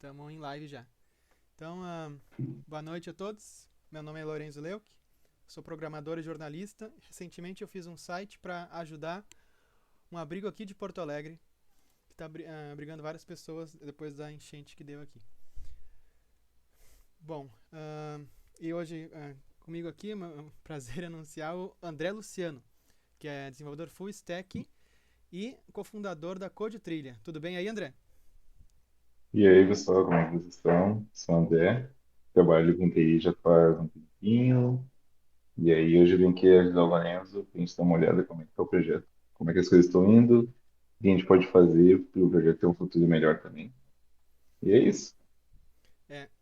Estamos em live já. Então, boa noite a todos. Meu nome é Lorenzo Leuck, sou programador e jornalista. Recentemente eu fiz um site para ajudar um abrigo aqui de Porto Alegre, que está abrigando várias pessoas depois da enchente que deu aqui. Bom, e hoje comigo aqui é um prazer anunciar o André Luciano, que é desenvolvedor full stack e cofundador da Code Trilha. Tudo bem aí, André? E aí, pessoal, como é que vocês estão? Sou o André, trabalho com TI já faz um tempinho, e aí hoje eu vim aqui ajudar o Lorenzo pra gente dar uma olhada como é que tá o projeto, como é que as coisas estão indo, o que a gente pode fazer para o projeto ter um futuro melhor também. E é isso.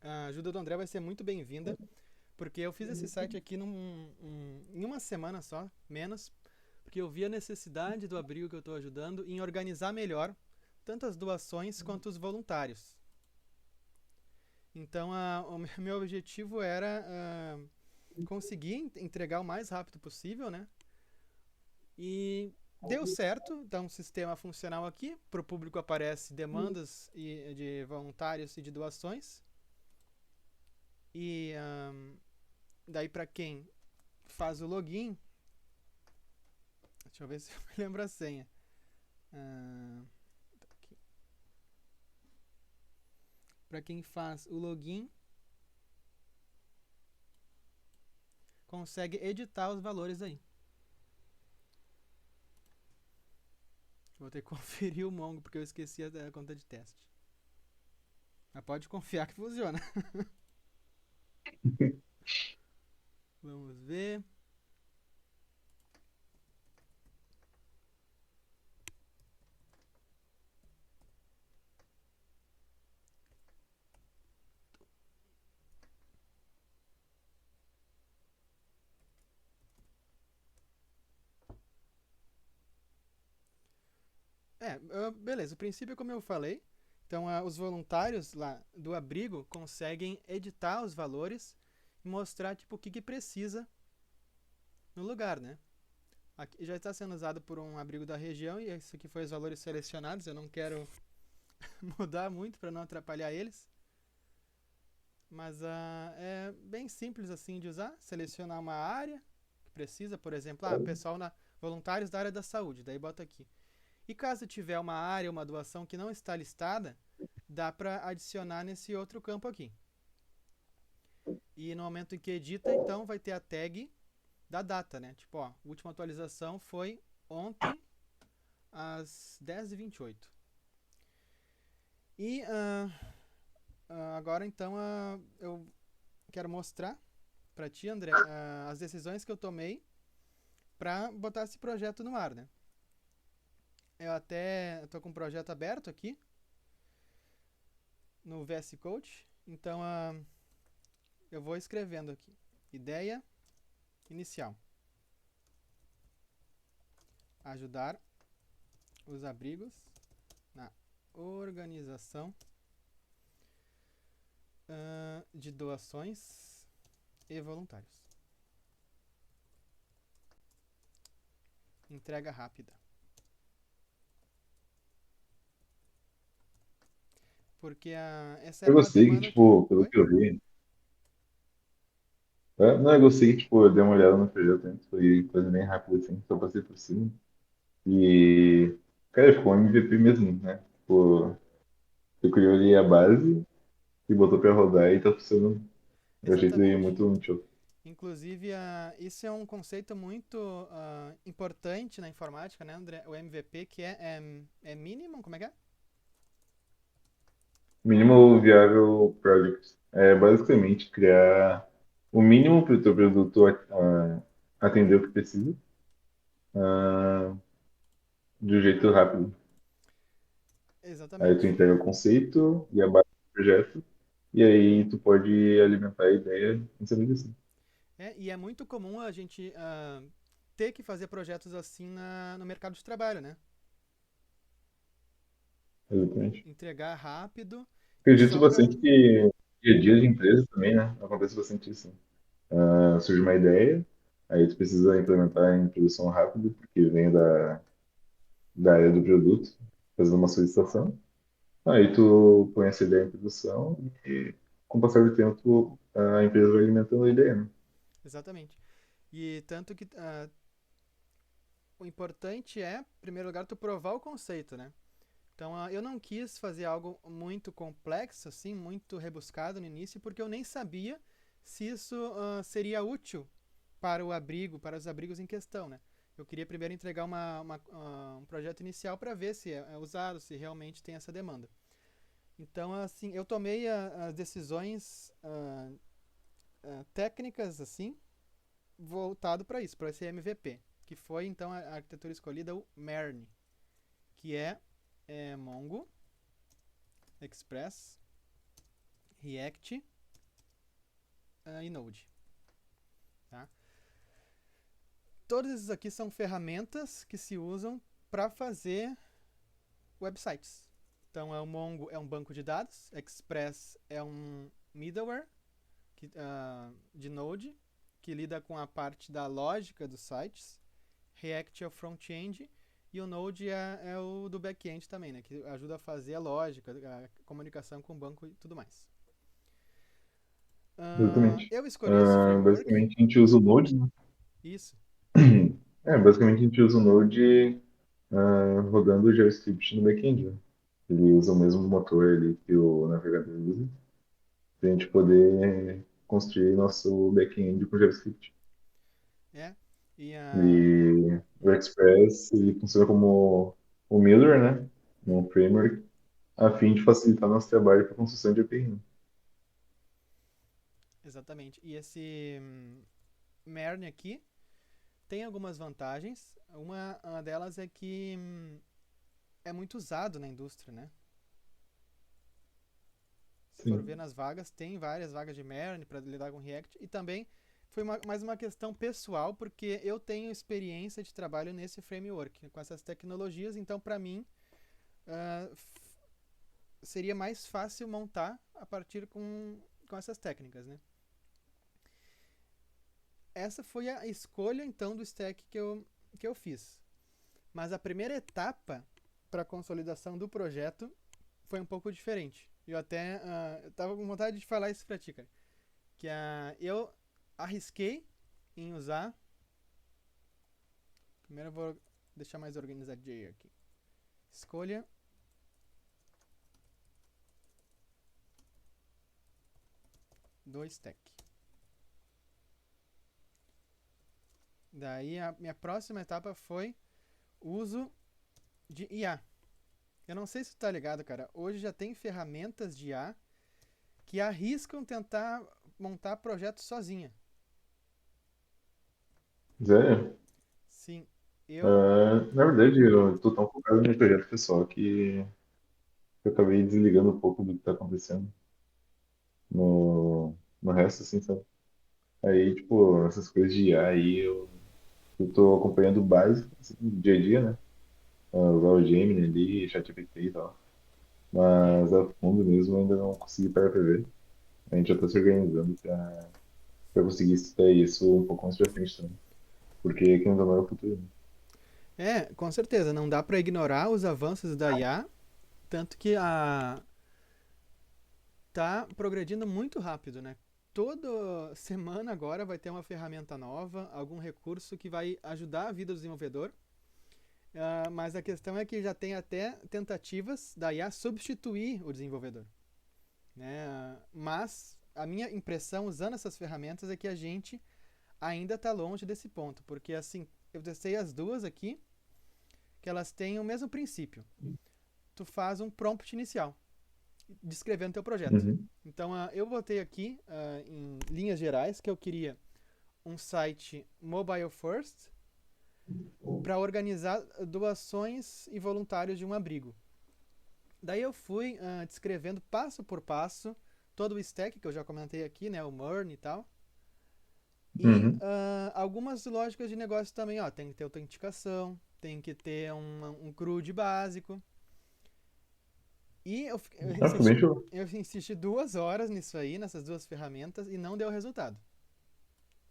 A ajuda do André vai ser muito bem-vinda, porque eu fiz esse site aqui em uma semana só, menos, porque eu vi a necessidade do abrigo que eu estou ajudando em organizar melhor tanto as doações quanto os voluntários. Então, o meu objetivo era conseguir entregar o mais rápido possível, né? E deu certo, tá um sistema funcional aqui, para o público aparece demandas de voluntários e de doações. E daí para quem faz o login, deixa eu ver se eu me lembro a senha. Ah, para quem faz o login, consegue editar os valores aí. Vou ter que conferir o Mongo porque eu esqueci a conta de teste. Mas pode confiar que funciona. Vamos ver. Beleza. O princípio é como eu falei. Então, os voluntários lá do abrigo conseguem editar os valores e mostrar tipo, o que precisa no lugar, né? Aqui já está sendo usado por um abrigo da região e isso aqui foi os valores selecionados. Eu não quero mudar muito para não atrapalhar eles. Mas é bem simples assim de usar. Selecionar uma área que precisa, por exemplo, pessoal voluntários da área da saúde. Daí bota aqui. E caso tiver uma área, uma doação que não está listada, dá para adicionar nesse outro campo aqui. E no momento em que edita, então vai ter a tag da data, né? Tipo, ó, a última atualização foi ontem às 10h28. E agora então eu quero mostrar para ti, André, as decisões que eu tomei para botar esse projeto no ar, né? Eu até estou com um projeto aberto aqui no VS Code, então eu vou escrevendo aqui. Ideia inicial: ajudar os abrigos na organização de doações e voluntários. Entrega rápida. Porque essa Eu era uma gostei que, demanda que. tipo, pelo Oi? que eu vi, não, eu gostei que, tipo, eu dei uma olhada no projeto antes, foi coisa bem rápida, assim, só passei por cima. E, cara, ficou um MVP mesmo, né? Tipo, eu criou ali a base e botou pra rodar e tá funcionando. Eu achei isso aí Exatamente. muito útil. Inclusive, isso é um conceito muito importante na informática, né, André? O MVP, que é mínimo, como é que é? Minimal Viável Project é basicamente criar o mínimo para o teu produto atender o que precisa, ah, de um jeito rápido. Aí tu Exatamente. entrega o conceito e a base do projeto, e aí tu pode alimentar a ideia em cima disso. E é muito comum a gente ter que fazer projetos assim no mercado de trabalho, né? Exatamente. Entregar rápido e Acredito só pra. bastante que dia a dia de empresa também, né? Acontece bastante isso. Surge uma ideia, aí tu precisa implementar em produção rápido, porque vem da área do produto, fazendo uma solicitação. Aí tu põe essa ideia em produção e, com o passar do tempo, a empresa vai alimentando a ideia, né? Exatamente. E tanto que o importante é, em primeiro lugar, tu provar o conceito, né? Então, eu não quis fazer algo muito complexo, assim, muito rebuscado no início, porque eu nem sabia se isso seria útil para o abrigo, para os abrigos em questão, né? Eu queria primeiro entregar um projeto inicial para ver se é usado, se realmente tem essa demanda. Então, assim, eu tomei as decisões técnicas, assim, voltado para isso, para esse MVP, que foi, então, a arquitetura escolhida, o MERN, que é Mongo, Express, React e Node. Tá? Todos esses aqui são ferramentas que se usam para fazer websites. Então, o Mongo é um banco de dados, Express é um middleware de Node, que lida com a parte da lógica dos sites, React é o front-end e o Node é o do back-end também, né, que ajuda a fazer a lógica, a comunicação com o banco e tudo mais. Exatamente. Eu escolhi esse framework. Basicamente, a gente usa o Node, né? Isso. Basicamente, a gente usa o Node rodando o JavaScript no back-end, né? Ele usa o mesmo motor ali que o navegador usa, para a gente poder construir nosso back-end com JavaScript. É. E E o Express, ele funciona como o middleware, né? Um framework, a fim de facilitar nosso trabalho para construção de API, né? exatamente. E esse MERN aqui tem algumas vantagens. Uma delas é que é muito usado na indústria, né? Se for ver Sim. nas vagas, tem várias vagas de MERN para lidar com React. E também foi mais uma questão pessoal, porque eu tenho experiência de trabalho nesse framework, com essas tecnologias. Então, para mim, ah, seria mais fácil montar a partir com essas técnicas, né? Essa foi a escolha, então, do stack que eu fiz. Mas a primeira etapa para a consolidação do projeto foi um pouco diferente. Eu até estava com vontade de falar isso para ti, cara. Que eu arrisquei em usar. Primeiro eu vou deixar mais organizadinho aqui. Escolha do stack. Daí a minha próxima etapa foi uso de IA. Eu não sei se tu tá ligado, cara. Hoje já tem ferramentas de IA que arriscam tentar montar projetos sozinha. Sério? Sim, eu. Na verdade, eu tô tão focado no meu projeto pessoal que eu acabei desligando um pouco do que tá acontecendo no resto, assim, sabe? Aí, tipo, essas coisas de IA aí, eu tô acompanhando o básico, assim, do dia a dia, né? Usar o Gemini ali, ChatGPT e tal. Mas a fundo mesmo eu ainda não consegui parar pra ver. A gente já tá se organizando pra conseguir estudar isso um pouco mais pra frente também. Porque aqui não é o futuro, né? Com certeza, não dá para ignorar os avanços da IA, tanto que tá progredindo muito rápido, né? Toda semana agora vai ter uma ferramenta nova, algum recurso que vai ajudar a vida do desenvolvedor. Mas a questão é que já tem até tentativas da IA substituir o desenvolvedor, né? Mas a minha impressão usando essas ferramentas é que a gente ainda está longe desse ponto, porque assim, eu testei as duas aqui, que elas têm o mesmo princípio. Tu faz um prompt inicial, descrevendo teu projeto. Uhum. Então, eu botei aqui, em linhas gerais, que eu queria um site mobile first para organizar doações e voluntários de um abrigo. Daí eu fui descrevendo passo por passo todo o stack que eu já comentei aqui, né, o MERN e tal. E Uhum. algumas lógicas de negócio também, ó, tem que ter autenticação, tem que ter um CRUD básico. E Foi bem show. eu insisti 2 horas nisso aí, nessas duas ferramentas, e não deu resultado.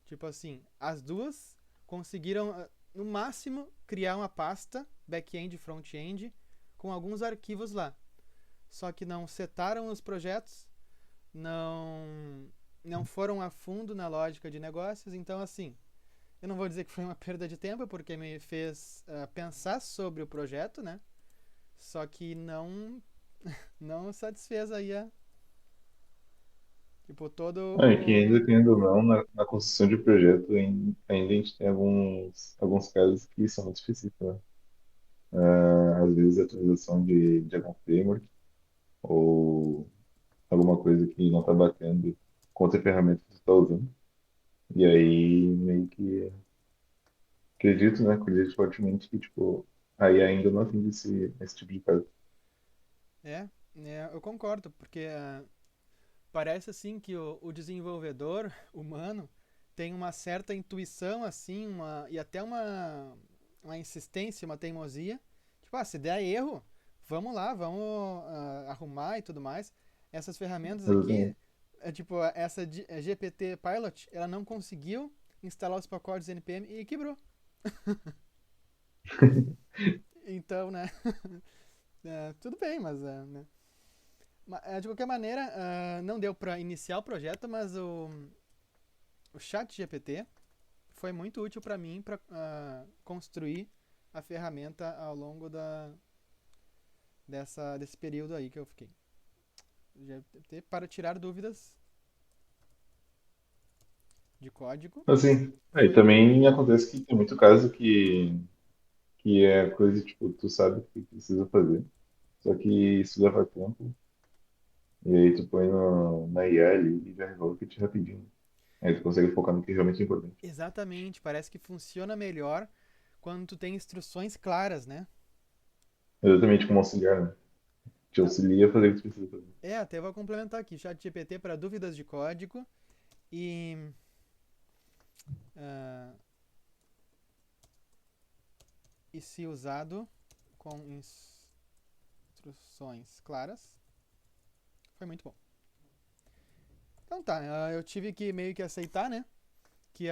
Tipo assim, as duas conseguiram, no máximo, criar uma pasta back-end e front-end com alguns arquivos lá. só que não setaram os projetos, não, não foram a fundo na lógica de negócios. Então, assim, eu não vou dizer que foi uma perda de tempo, porque me fez pensar sobre o projeto, né? Só que não satisfez aí tipo, todo Ah, e que ainda, o... querendo ou não, na construção de projeto, ainda a gente tem alguns casos que são muito difíceis, né? Às vezes a atualização de algum framework ou alguma coisa que não está batendo com outra ferramenta que você está usando. E aí, meio que acredito fortemente que, tipo, aí ainda não atende esse tipo de caso. É, eu concordo, porque parece assim que o desenvolvedor humano tem uma certa intuição, assim, e até uma insistência, uma teimosia. Tipo, se der erro, vamos lá, vamos arrumar e tudo mais. Essas ferramentas aqui, Exatamente. tipo, essa GPT Pilot, ela não conseguiu instalar os pacotes NPM e quebrou. Então, né, tudo bem, mas né. De qualquer maneira, não deu para iniciar o projeto, mas o Chat GPT foi muito útil para mim para construir a ferramenta ao longo desse período aí que eu fiquei. GPT para tirar dúvidas de código. Assim, aí Foi. também acontece que tem muito caso que é coisa, tipo, tu sabe o que precisa fazer, só que isso leva tempo, e aí tu põe na IA ali e já resolve o kit rapidinho. Aí tu consegue focar no que realmente é importante. Exatamente, parece que funciona melhor quando tu tem instruções claras, né? Exatamente como auxiliar, né? Te Tá. auxilia a fazer o que tu precisa fazer. Até vou complementar aqui. Chat GPT para dúvidas de código e, ah, e se usado com instruções claras, foi muito bom. Então tá, eu tive que meio que aceitar, né? Que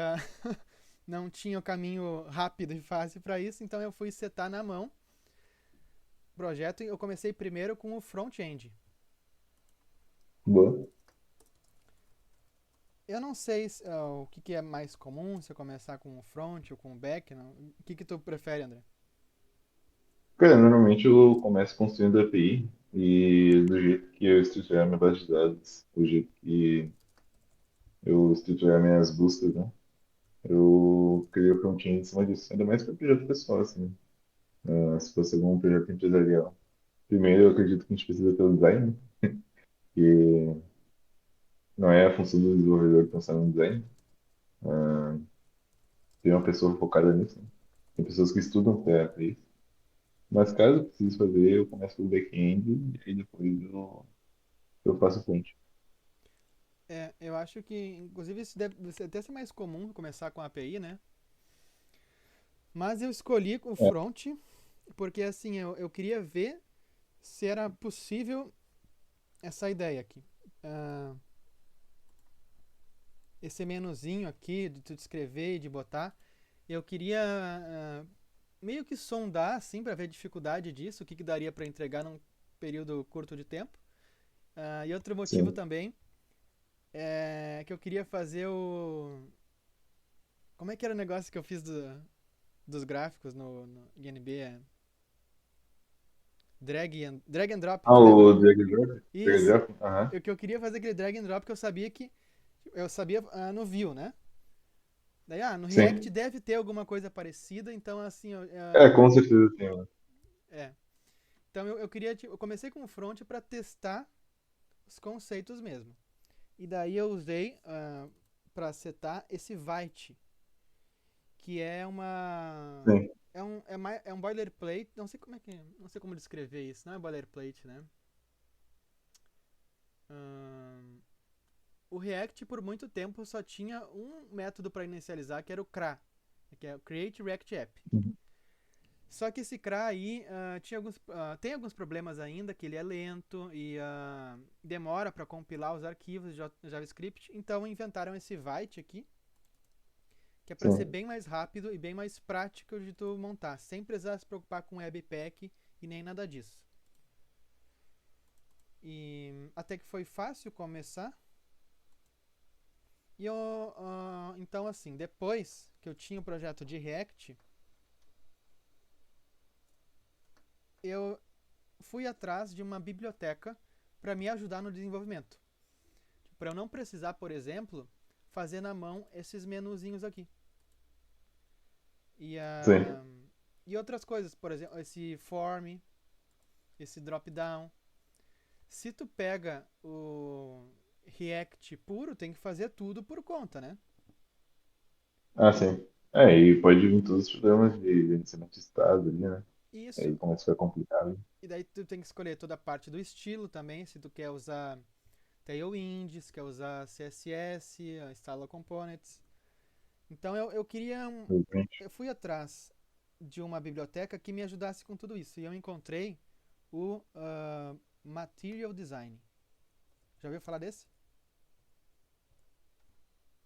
não tinha o caminho rápido e fácil para isso, então eu fui setar na mão o projeto e eu comecei primeiro com o front-end. Boa. Eu não sei o que é mais comum, se eu começar com o front ou com o back. Não. O que tu prefere, André? Cara, normalmente eu começo construindo a API e do jeito que eu estruturar minha base de dados, do jeito que eu estruturar minhas buscas, né? Eu crio o front-end em cima disso. Ainda mais para projeto pessoal, assim. Se fosse algum projeto empresarial. Primeiro, eu acredito que a gente precisa ter o design, que não é a função do desenvolvedor pensar no design. Tem uma pessoa focada nisso, né? Tem pessoas que estudam para isso. Mas caso eu precise fazer, eu começo pelo back-end e aí depois eu faço o front. Eu acho que, inclusive, isso deve até ser mais comum começar com a API, né? Mas eu escolhi o É, front porque, assim, eu queria ver se era possível essa ideia aqui. Ah, esse menuzinho aqui, de tu escrever e de botar, eu queria meio que sondar, assim, para ver a dificuldade disso, o que daria para entregar num período curto de tempo. E outro motivo sim. também é que eu queria fazer o. Como é que era o negócio que eu fiz dos gráficos no INB? Drag and drop, Ah, tu lembra? o drag and drop? Drag and Isso. drop? Aham. Que eu queria fazer aquele drag and drop que eu sabia que. Eu sabia no Vue, né? Daí, no React Sim. deve ter alguma coisa parecida, então assim. É, com certeza tem, mano. É. Então eu queria. Eu comecei com o front para testar os conceitos mesmo. E daí eu usei para setar esse Vite, que é uma. Sim. É um boilerplate. Não sei como é que. Não sei como descrever isso. Não é boilerplate, né? Ahn, o React por muito tempo só tinha um método para inicializar, que era o CRA, que é o Create React App. Uhum. Só que esse CRA aí tem alguns problemas ainda, que ele é lento e demora para compilar os arquivos de JavaScript. Então inventaram esse Vite aqui, que é para ser Sim. bem mais rápido e bem mais prático de tu montar, sem precisar se preocupar com Webpack e nem nada disso. E até que foi fácil começar. E então, assim, depois que eu tinha o projeto de React, eu fui atrás de uma biblioteca para me ajudar no desenvolvimento. Para eu não precisar, por exemplo, fazer na mão esses menuzinhos aqui. E, Sim. e outras coisas, por exemplo, esse form, esse drop down. Se tu pega o React puro, tem que fazer tudo por conta, né? Ah, sim. E pode vir todos os problemas de gerenciamento de estado ali, né? Isso. Aí começa a ficar complicado. E daí tu tem que escolher toda a parte do estilo também, se tu quer usar Tailwinds, quer usar CSS, Style Components. Então eu queria Exatamente. eu fui atrás de uma biblioteca que me ajudasse com tudo isso. E eu encontrei o Material Design. Já ouviu falar desse?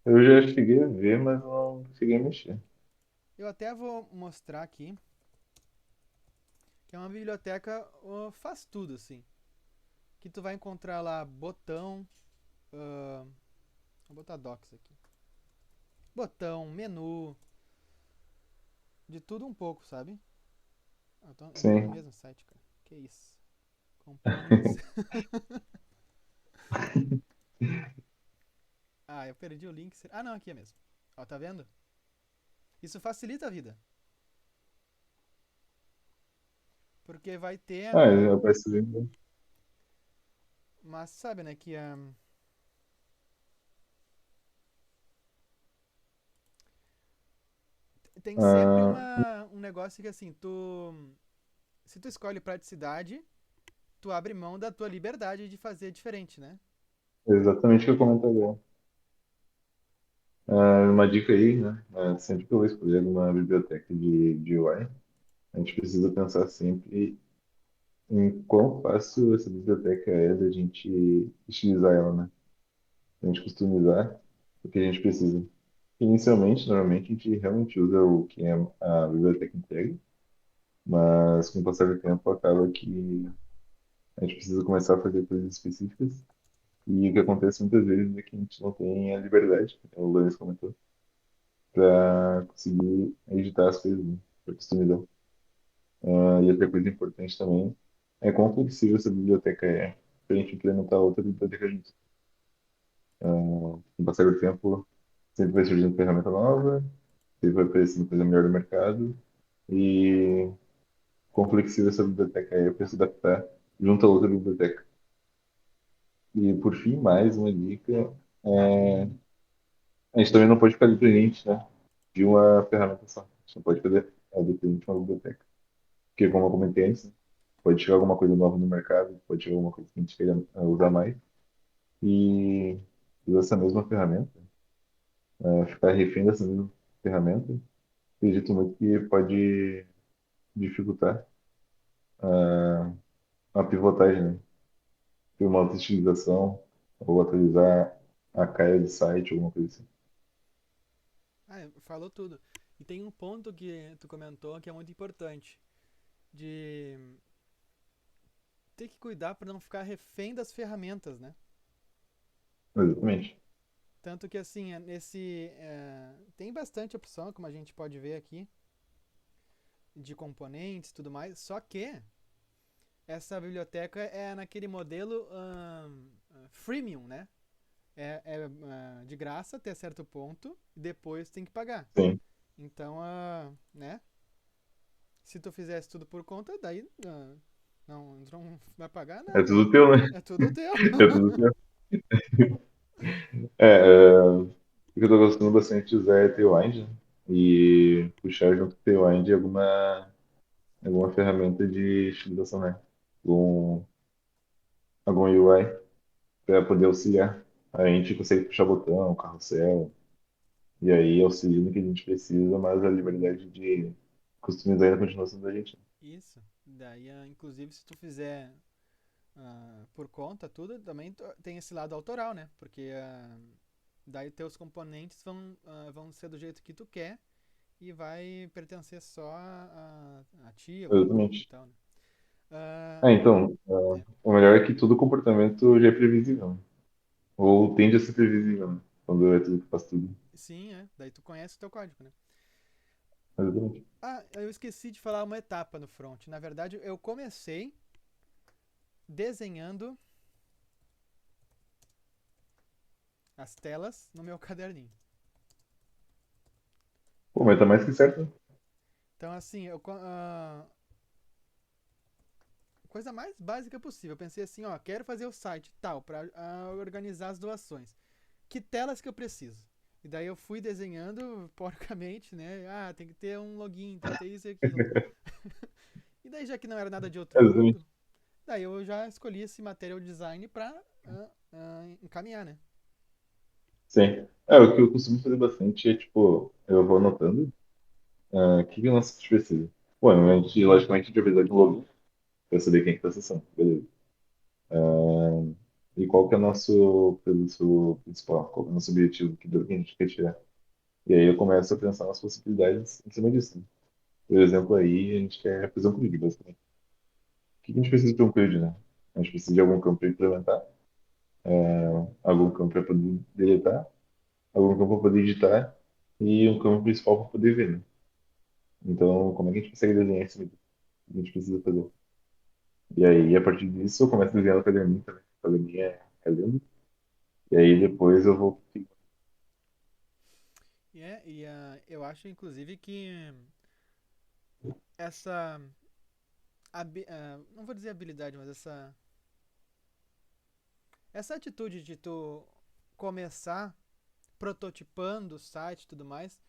Eu já cheguei a ver, mas não cheguei a mexer. Eu até vou mostrar aqui, que é uma biblioteca faz tudo assim. Que tu vai encontrar lá botão, ah, vou botar docs aqui. Botão, menu, de tudo um pouco, sabe? Entrei no Sim. mesmo site, cara. Que isso? Components. Ah, eu perdi o link. Ah, não, aqui é mesmo. Ó, tá vendo? Isso facilita a vida. Porque vai ter. Já parece bem. Mas sabe, né, que tem sempre Ah, um negócio que assim, se tu escolhe praticidade, tu abre mão da tua liberdade de fazer diferente, né? exatamente o que eu comento agora. Uma dica aí, né? Sempre que eu vou escolher uma biblioteca de UI, a gente precisa pensar sempre em quão fácil essa biblioteca é da gente utilizar ela, né? A gente customizar o que a gente precisa. Inicialmente, normalmente, a gente realmente usa o que a biblioteca entrega, mas com o passar do tempo acaba que a gente precisa começar a fazer coisas específicas. E o que acontece muitas vezes é que a gente não tem a liberdade, como o Lourenço comentou, para conseguir editar as coisas, né? Para customizar. E outra coisa importante também é quão flexível essa biblioteca é para a gente implementar outra biblioteca junto. Com o passar do tempo, sempre vai surgindo ferramenta nova, sempre vai aparecendo coisa melhor no mercado, e quão flexível essa biblioteca é para se adaptar junto a outra biblioteca. E por fim, mais uma dica, é, a gente também não pode ficar dependente, né, de uma ferramenta só. A gente não pode fazer dependente de uma biblioteca. Porque, como eu comentei antes, né, pode chegar alguma coisa nova no mercado, pode chegar alguma coisa que a gente queira usar mais, e usar essa mesma ferramenta, ficar refém dessa mesma ferramenta, acredito muito que pode dificultar a pivotagem, né? Ter uma outra utilização ou atualizar a cara do site, alguma coisa assim. Ah, falou tudo. E tem um ponto que tu comentou que é muito importante, de ter que cuidar para não ficar refém das ferramentas, né? Exatamente. Tanto que assim, tem bastante opção, como a gente pode ver aqui, de componentes e tudo mais, só que essa biblioteca é naquele modelo freemium, né? De graça até certo ponto e depois tem que pagar. Sim. Então, né? Se tu fizesse tudo por conta, daí tu não vai pagar É nada, né? tudo teu, né? É tudo teu. É tudo teu. O que eu tô gostando bastante de usar é Tailwind, né? E puxar junto com o Tailwind alguma ferramenta de estilização, né? Algum, algum UI para poder auxiliar. A gente consegue puxar botão, carrossel, e aí auxilia no que a gente precisa, mas a liberdade de customizar ainda continua sendo da gente. Isso. Daí, inclusive, se tu fizer por conta, tudo, também tem esse lado autoral, né? Porque daí teus componentes vão ser do jeito que tu quer e vai pertencer só a ti, ao teu grupo e Exatamente. tal, né? Então, É, o melhor é que todo comportamento já é previsível, né? Ou tende a ser previsível, né? Quando é tudo que faz tudo. sim, é. Daí tu conhece o teu código, né? Exatamente. Ah, eu esqueci de falar uma etapa no front. Na verdade, eu comecei desenhando as telas no meu caderninho. Pô, mas tá mais que certo, né? Então, assim, coisa mais básica possível. Eu pensei assim, ó, quero fazer o site tal para organizar as doações. Que telas que eu preciso? E daí eu fui desenhando porcamente, né? Ah, tem que ter um login, tem que ter isso e aquilo. E daí, já que não era nada de outro Exatamente. mundo, daí eu já escolhi esse material design pra encaminhar, né? Sim. É, o que eu costumo fazer bastante é, tipo, eu vou anotando o que que o nosso site precisa. Pô, a gente, logicamente, a gente vai precisar de um login para saber quem que tá acessando. Beleza. E qual que é o nosso produto principal? Qual que é o nosso objetivo? Que dor que a gente quer tirar? E aí eu começo a pensar nas possibilidades em cima disso, né? Por exemplo, aí a gente quer fazer um grid, basicamente. O que que a gente precisa de um grid, né? A gente precisa de algum campo para implementar, algum campo para poder deletar, algum campo para poder editar e um campo principal para poder ver, né? Então, como é que a gente consegue desenhar esse grid? O que a gente precisa fazer? E aí, a partir disso, eu começo a desenhar no caderninho também. O caderninho é lindo. E aí, depois eu vou... Eu acho, inclusive, que essa. Não vou dizer habilidade, mas essa atitude de tu começar prototipando o site e tudo mais,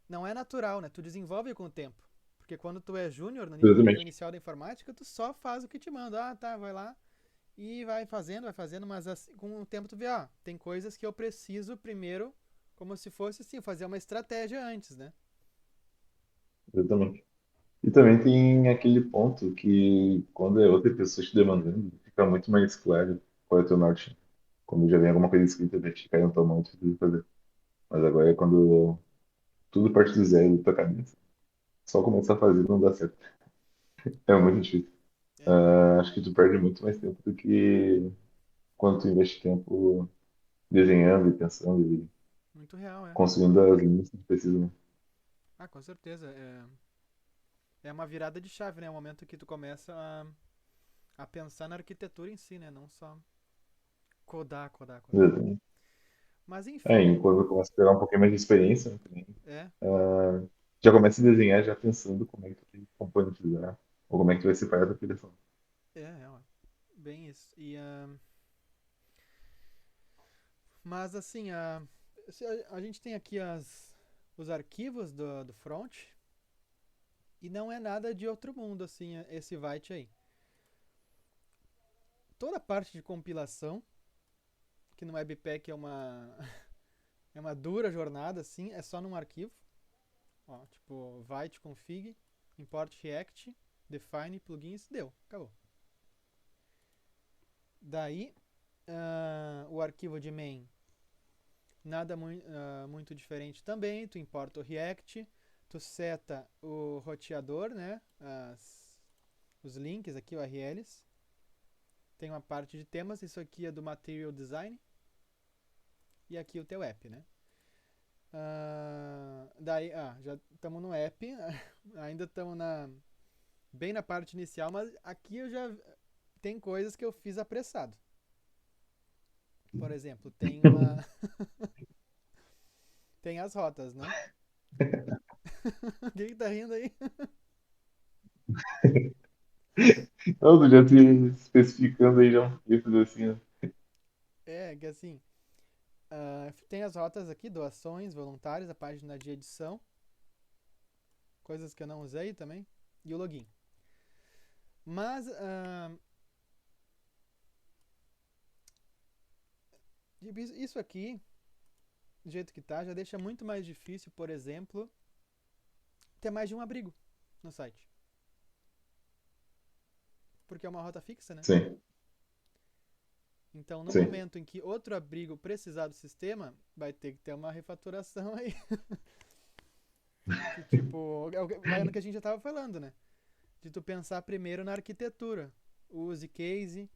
não é natural, né? Tu desenvolve com o tempo. Porque quando tu é júnior, no nível Exatamente. inicial da informática, tu só faz o que te manda. Ah, tá, vai lá e vai fazendo, mas assim, com o tempo tu vê, ó, tem coisas que eu preciso primeiro, como se fosse assim, fazer uma estratégia antes, né? Exatamente. E também tem aquele ponto que, quando é outra pessoa te demandando, fica muito mais claro qual é o teu norte. Quando já vem alguma coisa escrita pra ti, cai no tua mão e tu precisa fazer. Mas agora é quando tudo parte do zero da tua cabeça. Só começar a fazer não dá certo. É muito difícil. É, Acho que tu perde muito mais tempo do que quando tu investe tempo desenhando e pensando e muito real, é. construindo as linhas que tu precisa, né? Ah, com certeza. É uma virada de chave, né? É o momento que tu começa a pensar na arquitetura em si, né? Não só codar. Exatamente. Mas É, enfim, e quando eu começo a pegar um pouquinho mais de experiência, né, também, é, ah, já começa a desenhar já pensando como é que tu tem que componentizar, ou como é que tu vai separar a tua criação. ó, bem isso. Mas assim, a gente tem aqui os arquivos do front e não é nada de outro mundo, assim, esse Vite aí. Toda a parte de compilação, que no Webpack é uma, é uma dura jornada, assim, é só num arquivo. Ó, tipo, Vite config, import react, define plugins, deu, acabou. Daí, o arquivo de main, nada muito diferente também. Tu importa o React, tu seta o roteador, né? Os links aqui, URLs. Tem uma parte de temas, isso aqui é do Material Design. E aqui o teu app, né? Já estamos no app, ainda estamos bem na parte inicial, mas aqui eu já tem coisas que eu fiz apressado. Por exemplo, tem as rotas, né? Quem que tá rindo aí? Então, tu já se especificando aí já um pouquinho assim, né? É, que assim, tem as rotas aqui, doações, voluntários, a página de edição, coisas que eu não usei também, e o login. Mas isso aqui, do jeito que tá, já deixa muito mais difícil, por exemplo, ter mais de um abrigo no site. Porque é uma rota fixa, né? Sim, Então, no sim. momento em que outro abrigo precisar do sistema, vai ter que ter uma refaturação aí. Que tipo, vai no que a gente já tava falando, né? De tu pensar primeiro na arquitetura. use case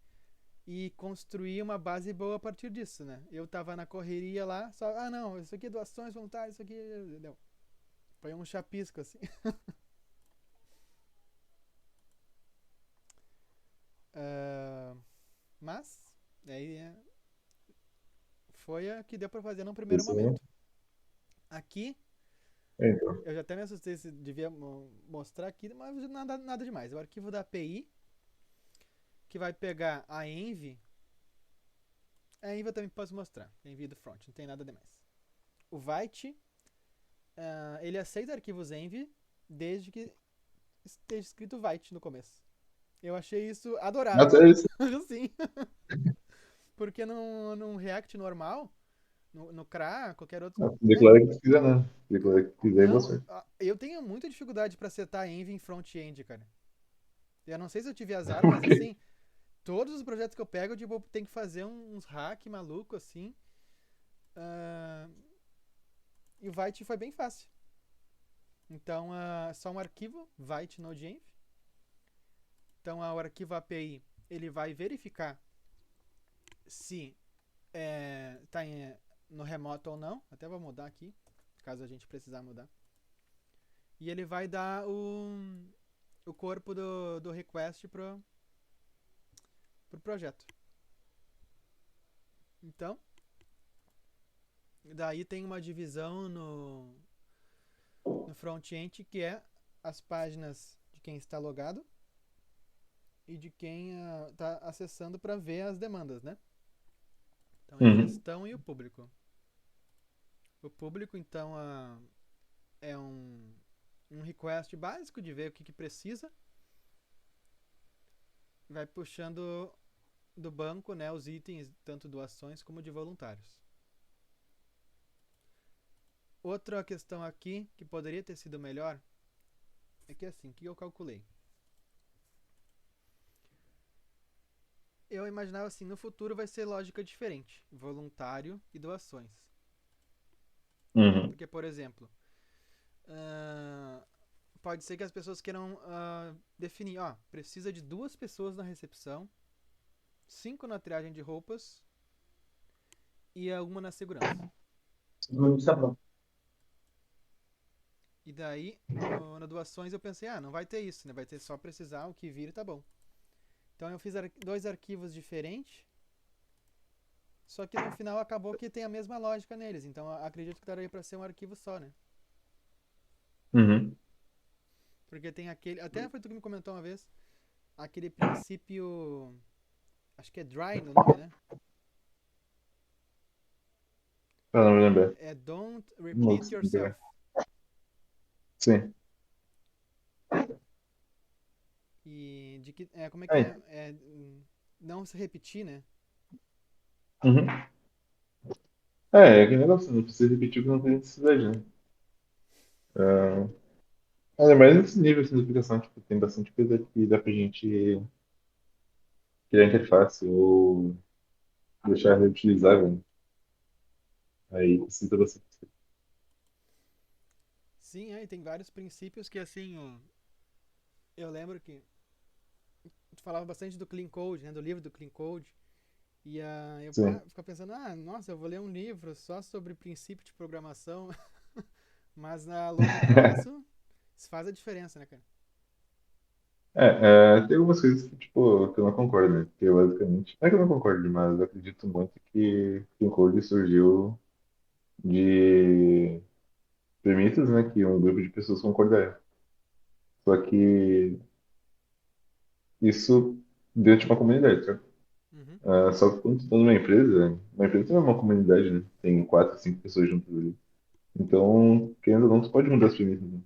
e construir uma base boa a partir disso, né? Eu tava na correria lá, só, não, isso aqui é doações voluntárias, isso aqui, deu. Foi um chapisco, assim. Ah, mas, aí foi a que deu pra fazer num primeiro Isso aí. momento. Aqui, Então. eu já até me assustei se devia mostrar aqui, mas nada demais. O arquivo da API, que vai pegar a Envy eu também posso mostrar, a Envy do front, não tem nada demais. O Vite, ele aceita arquivos Envy desde que esteja escrito Vite no começo. Eu achei isso adorável. Até isso. Sim. Porque num React normal, no CRA, qualquer outro, né? Declara que tu quiser, né? Declara que quiser e boa Não, sorte. eu tenho muita dificuldade para setar Envy em front-end, cara. Eu não sei se eu tive azar, mas assim, todos os projetos que eu pego, tipo, tem que fazer uns hack maluco assim. Ah, e o Vite foi bem fácil. Então, só um arquivo, Vite Node.env. Então, o arquivo API, ele vai verificar se está no remoto ou não. Até vou mudar aqui, caso a gente precisar mudar. E ele vai dar o corpo do request pro projeto. Então, daí tem uma divisão no front-end que é as páginas de quem está logado e de quem está acessando para ver as demandas, né? Então é Uhum. gestão e o público. O público, então, é um request básico de ver o que precisa. Vai puxando do banco, né, os itens, tanto doações como de voluntários. Outra questão aqui, que poderia ter sido melhor, é que assim, o que eu calculei? Eu imaginava assim, no futuro vai ser lógica diferente, voluntário e doações. Uhum. Porque, por exemplo, ah, pode ser que as pessoas queiram definir, precisa de 2 pessoas na recepção, 5 na triagem de roupas e uma na segurança. E daí, na doações eu pensei, não vai ter isso, né? Vai ter só precisar, o que vir e tá bom. Então eu fiz 2 arquivos diferentes, só que no final acabou que tem a mesma lógica neles. Então eu acredito que daria pra ser um arquivo só, né? Uhum. Porque tem aquele. Até foi tu que me comentou uma vez. Aquele princípio. Acho que é dry no nome, né? Pra não me lembrar. É don't repeat Nossa, yourself. sim. E de que. Como é que é? É. Não se repetir, né? Uhum. É aquele negócio, não precisa repetir o que não tem necessidade, né? Ah, mas é mais nesse nível de simplificação, tipo, tem bastante coisa que dá pra gente criar interface ou deixar reutilizável, né? Aí precisa bastante. Sim, aí tem vários princípios que assim. Eu lembro que tu falava bastante do Clean Code, né? Do livro do Clean Code. E eu Sim. ficava pensando, nossa, eu vou ler um livro só sobre princípio de programação. Mas a longo prazo, isso faz a diferença, né, cara? Tem algumas coisas que, tipo, que eu não concordo, né? Porque basicamente, não é que eu não concordo, mas eu acredito muito que o Code surgiu de premissas, né, que um grupo de pessoas concordaram. Só que isso dentro de uma comunidade, sabe? Uhum. Só que quando tu tá numa empresa não é uma comunidade, né? Tem 4, 5 pessoas juntas ali. Então, querendo ou não, tu pode mudar as premissas, né?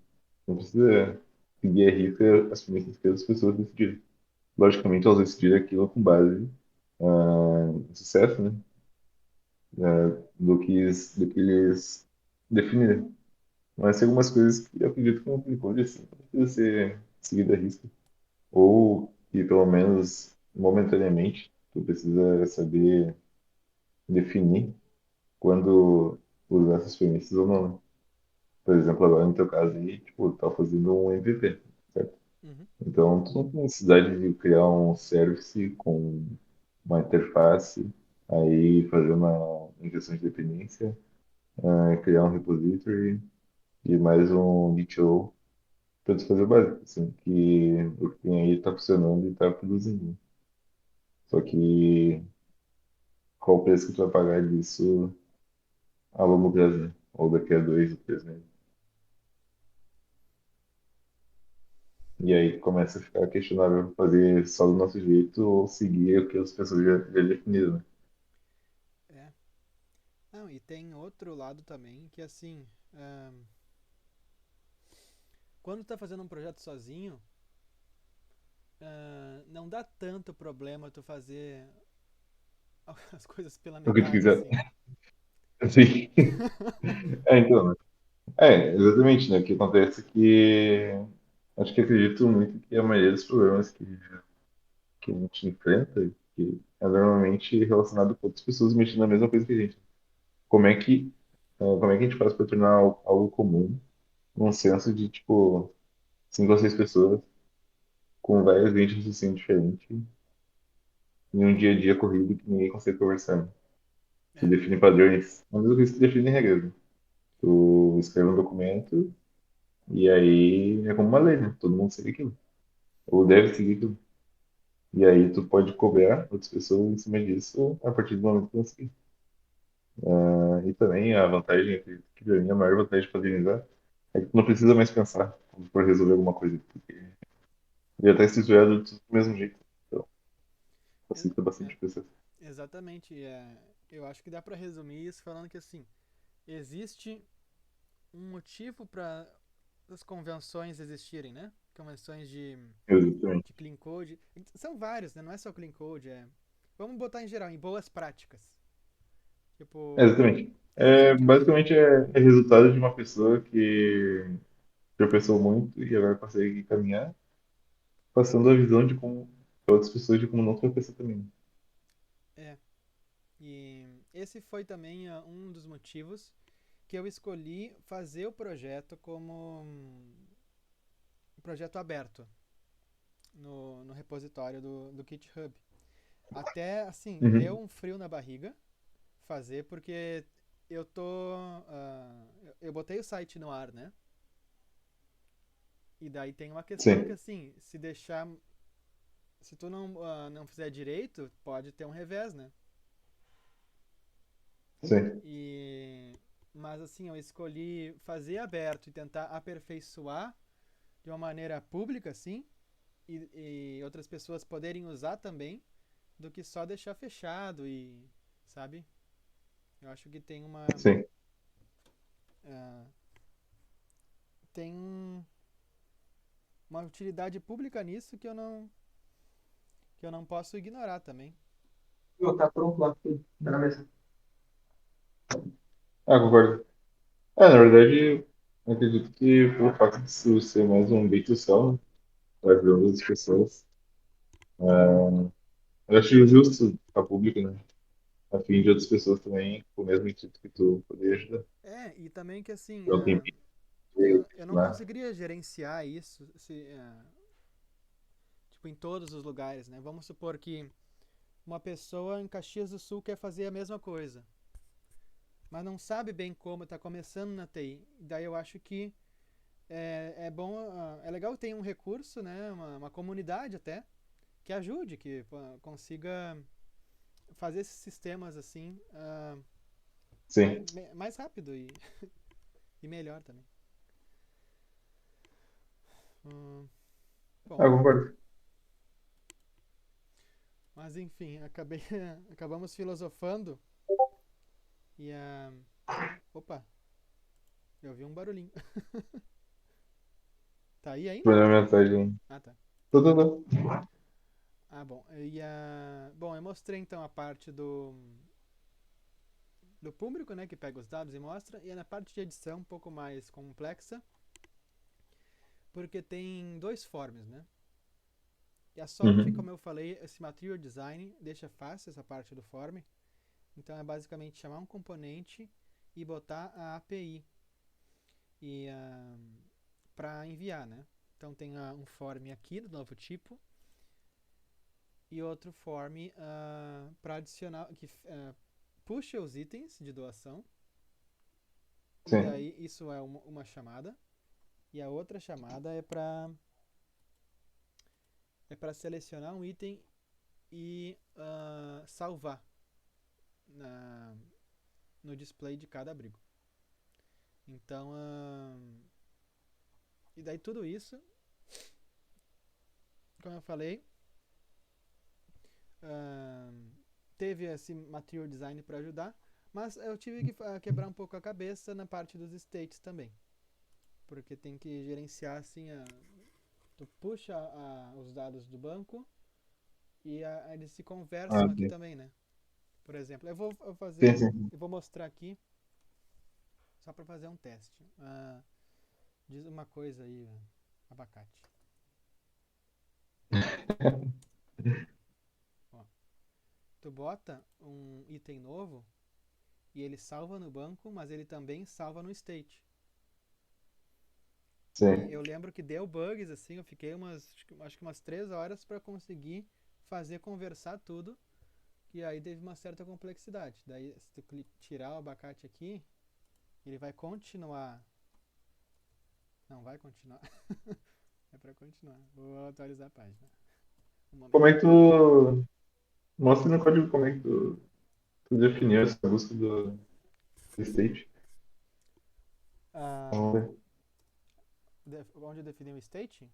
Não precisa seguir a risca as premissas que as pessoas decidirem. Logicamente, elas decidiram aquilo com base no sucesso, né? Do que eles definiram. Mas tem algumas coisas que eu acredito que não tem code assim, não precisa ser seguida a risca. Ou que, pelo menos, momentaneamente, tu precisa saber definir quando usar essas premissas ou não, né? Por exemplo, agora no teu caso aí, tipo, tu tá fazendo um MVP, certo? Uhum. Então, tu não tem necessidade de criar um service com uma interface, aí fazer uma injeção de dependência, criar um repository e mais um GitO para tu fazer o básico, assim, que o que tem aí está funcionando e está produzindo. Só que qual o preço que tu vai pagar disso a longo prazo, né? Ou daqui a 2 ou 3 meses. E aí começa a ficar questionável fazer só do nosso jeito ou seguir o que as pessoas já definiram, né? É. Não, e tem outro lado também que assim, ahn, quando tu tá fazendo um projeto sozinho, não dá tanto problema tu fazer as coisas pela O que tu metade, quiser. assim. Sim. Então, né? Exatamente, né? O que acontece é que acho que acredito muito que a maioria dos problemas que a gente enfrenta, que é normalmente relacionado com outras pessoas mexendo na mesma coisa que a gente. Como é que, como é que a gente faz para tornar algo comum, num senso de, tipo, 5 ou 6 pessoas, com várias linhas de raciocínio diferentes, em um dia a dia corrido que ninguém consegue conversar, né? Tu É, define padrões, mas o que tu define regras, né? Tu escreve um documento e aí é como uma lei, né? Todo mundo segue aquilo, ou deve seguir aquilo. E aí tu pode cobrar outras pessoas em cima disso a partir do momento que você seguir. E também a vantagem, que pra mim a maior vantagem de padronizar, é que tu não precisa mais pensar quando for resolver alguma coisa, porque já está estruturado tudo do mesmo jeito. Então, ex- facilita bastante é, o processo. exatamente. Eu acho que dá pra resumir isso falando que assim, existe um motivo para as convenções existirem, né? Convenções Exatamente. de clean code. São vários, né? Não é só clean code, vamos botar em geral, em boas práticas. Tipo, Exatamente. existe motivos. Basicamente é resultado de uma pessoa que tropeçou muito e agora consegue caminhar, passando a visão de como pra outras pessoas de como não tropeçar também. É. E esse foi também um dos motivos que eu escolhi fazer o projeto como um projeto aberto no repositório do GitHub. Até, assim, deu Uhum. um frio na barriga fazer, porque eu tô. Eu botei o site no ar, né? E daí tem uma questão que, Sim, assim, se deixar. Se tu não fizer direito, pode ter um revés, né? sim, E. Mas, assim, eu escolhi fazer aberto e tentar aperfeiçoar de uma maneira pública, assim, e outras pessoas poderem usar também, do que só deixar fechado e. Sabe? Eu acho que tem sim. ah, tem uma utilidade pública nisso que eu não posso ignorar também. Pô, tá pronto lá, tudo. Tá na mesa. Concordo. Na verdade, eu acredito que pelo fato de isso ser mais um bait social, né, para as outras pessoas, eu acho justo a público, né? A fim de outras pessoas também, com o mesmo intuito que tu poder ajudar. E também que assim, Então tem eu não lá. conseguiria gerenciar isso tipo, em todos os lugares, né? Vamos supor que uma pessoa em Caxias do Sul quer fazer a mesma coisa, mas não sabe bem como, está começando na TI. Daí eu acho que é bom, é legal ter um recurso, né? Uma comunidade até, que ajude, que consiga fazer esses sistemas assim Sim, mais rápido e melhor também. Hum, bom, concordo. mas enfim, acabamos filosofando e opa, eu vi um barulhinho. Tá aí ainda? Mandar mensagem. Ah, tá. Tô. Ah, bom. Bom, eu mostrei então a parte do público, né, que pega os dados e mostra, e na parte de edição um pouco mais complexa, porque tem dois forms, né? E a Solid, como Uhum. eu falei, esse material design deixa fácil essa parte do form. Então é basicamente chamar um componente e botar a API e para enviar, né? Então tem um form aqui do novo tipo e outro form para adicionar que puxa os itens de doação. E Sim. daí isso é uma chamada. E a outra chamada é para selecionar um item e salvar no display de cada abrigo. Então, e daí tudo isso, como eu falei, teve esse material design para ajudar, mas eu tive que quebrar um pouco a cabeça na parte dos states também, porque tem que gerenciar assim, tu puxa os dados do banco e eles se Ah, conversam aqui sim. também, né? Por exemplo, eu Sim, sim. vou mostrar aqui só para fazer um teste. Diz uma coisa aí, abacate. Ó, tu bota um item novo e ele salva no banco, mas ele também salva no state. E Sim. eu lembro que deu bugs assim, eu fiquei acho que umas 3 horas para conseguir fazer conversar tudo, e aí teve uma certa complexidade. Daí se tu tirar o abacate aqui, ele vai continuar. Não vai continuar. É para continuar. Vou atualizar a página. Um Como momento. é que tu. Mostra no código como é que tu definiu essa busca do state. Ah, Vamos ver. onde eu defini o state?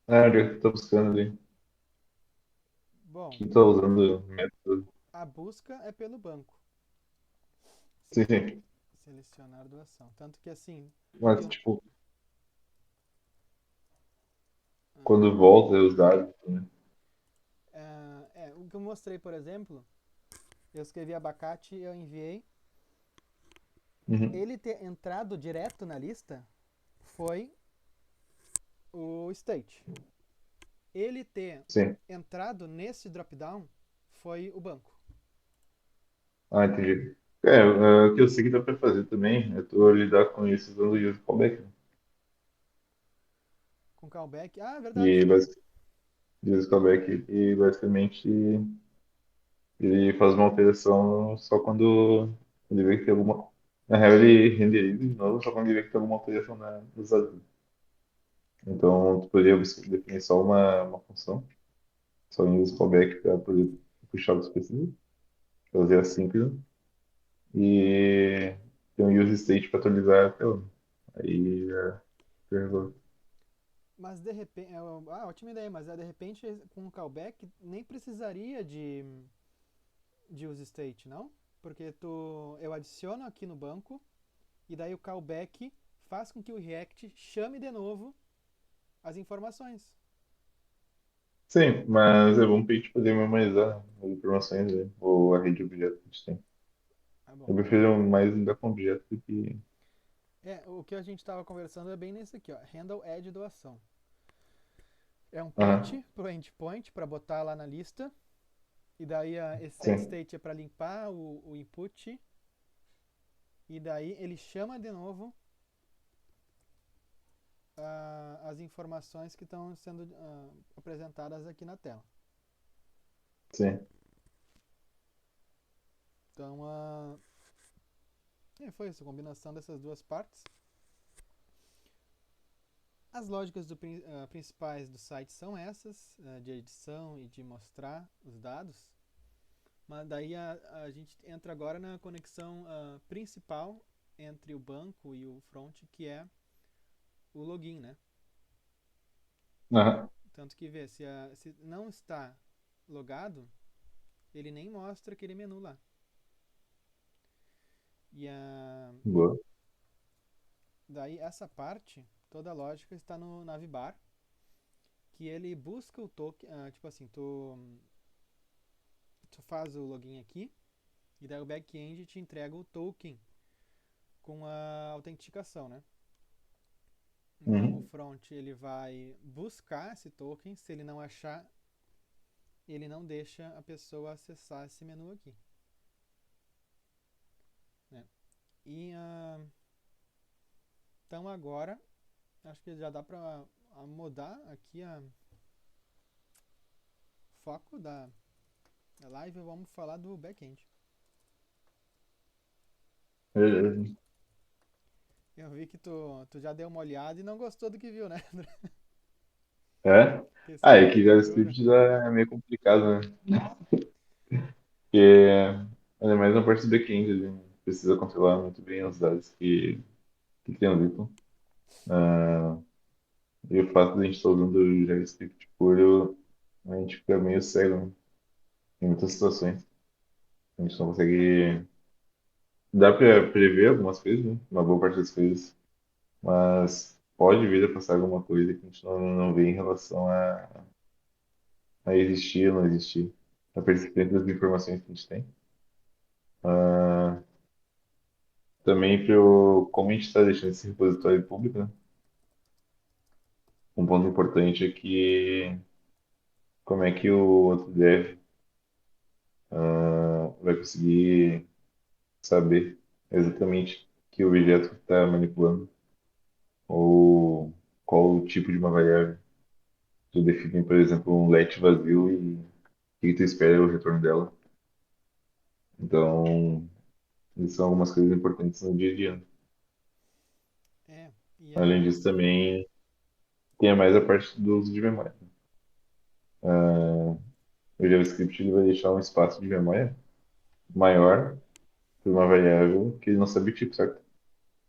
Ah, onde é que tu tá buscando ali? Bom, Tu tá usando método. a busca é pelo banco. Sim, sim. Selecionar doação. Tanto que assim, Mas, tem, tipo, ah, quando volta os dados, né? o que eu mostrei, por exemplo, eu escrevi abacate e eu enviei. Uhum. Ele ter entrado direto na lista foi o state. Ele ter Sim. entrado nesse drop-down foi o banco. Ah, entendi. O que eu sei que dá pra fazer também é tu lidar com isso usando o use callback, né? Com callback. Ah, é verdade. E use callback e basicamente ele faz uma alteração só quando ele vê que tem alguma. Na real, ele renderiza de novo só quando ele vê que tem alguma alteração nos dados. Então, tu poderia definir só uma função, só em use callback para poder puxar o específico, fazer assíncrono, e tem um use state para atualizar a tela. Aí já resolve. Mas de repente. Ótima ideia, mas de repente com o callback nem precisaria de use state, não? Porque eu adiciono aqui no banco e daí o callback faz com que o React chame de novo as informações. Sim, mas é bom para a gente poder memorizar as informações, né? Ou a rede de objetos que a gente tem. Ah, bom. Eu prefiro mais lidar com objetos do que. O que a gente estava conversando é bem nesse aqui, ó. Handle add doação. É um Ah, patch pro endpoint para botar lá na lista. E daí esse set sim, state é para limpar o input. E daí ele chama de novo as informações que estão sendo apresentadas aqui na tela. sim. Então, foi isso, a combinação dessas duas partes. As lógicas principais do site são essas, de edição e de mostrar os dados. Mas daí a gente entra agora na conexão principal entre o banco e o front, que é o login, né? Ah, Tanto que se não está logado, ele nem mostra aquele menu lá. E boa. daí essa parte, toda a lógica está no navbar, que ele busca o token, tipo assim, tu faz o login aqui, e daí o back-end te entrega o token com a autenticação, né? Então o Uhum. front ele vai buscar esse token, se ele não achar, ele não deixa a pessoa acessar esse menu aqui, né? E então agora Acho que já dá pra mudar aqui a foco da live. Vamos falar do back-end. É, Eu vi que tu já deu uma olhada e não gostou do que viu, né? é? Ah, Questão é de que estrutura. JavaScript já é meio complicado, né? Porque, ainda mais na parte do back-end, ele precisa controlar muito bem os dados que transitam. Ah, e o fato de a gente estar usando o JavaScript puro, a gente fica meio cego, né, em muitas situações. A gente não consegue. Dá para prever algumas coisas, né? Uma boa parte das coisas, mas pode vir a passar alguma coisa que a gente não vê em relação a existir ou não existir. A persistência das informações que a gente tem. Ah, também como a gente está deixando esse repositório público, né? Um ponto importante é que como é que o outro dev vai conseguir saber exatamente que objeto está manipulando ou qual o tipo de uma variável. Tu define, por exemplo, um let vazio e o que tu espera o retorno dela. Então, isso são algumas coisas importantes no dia a dia, né? É, e Além disso, também tem mais a parte do uso de memória. O JavaScript ele vai deixar um espaço de memória maior para uma variável que ele não sabe o tipo, certo?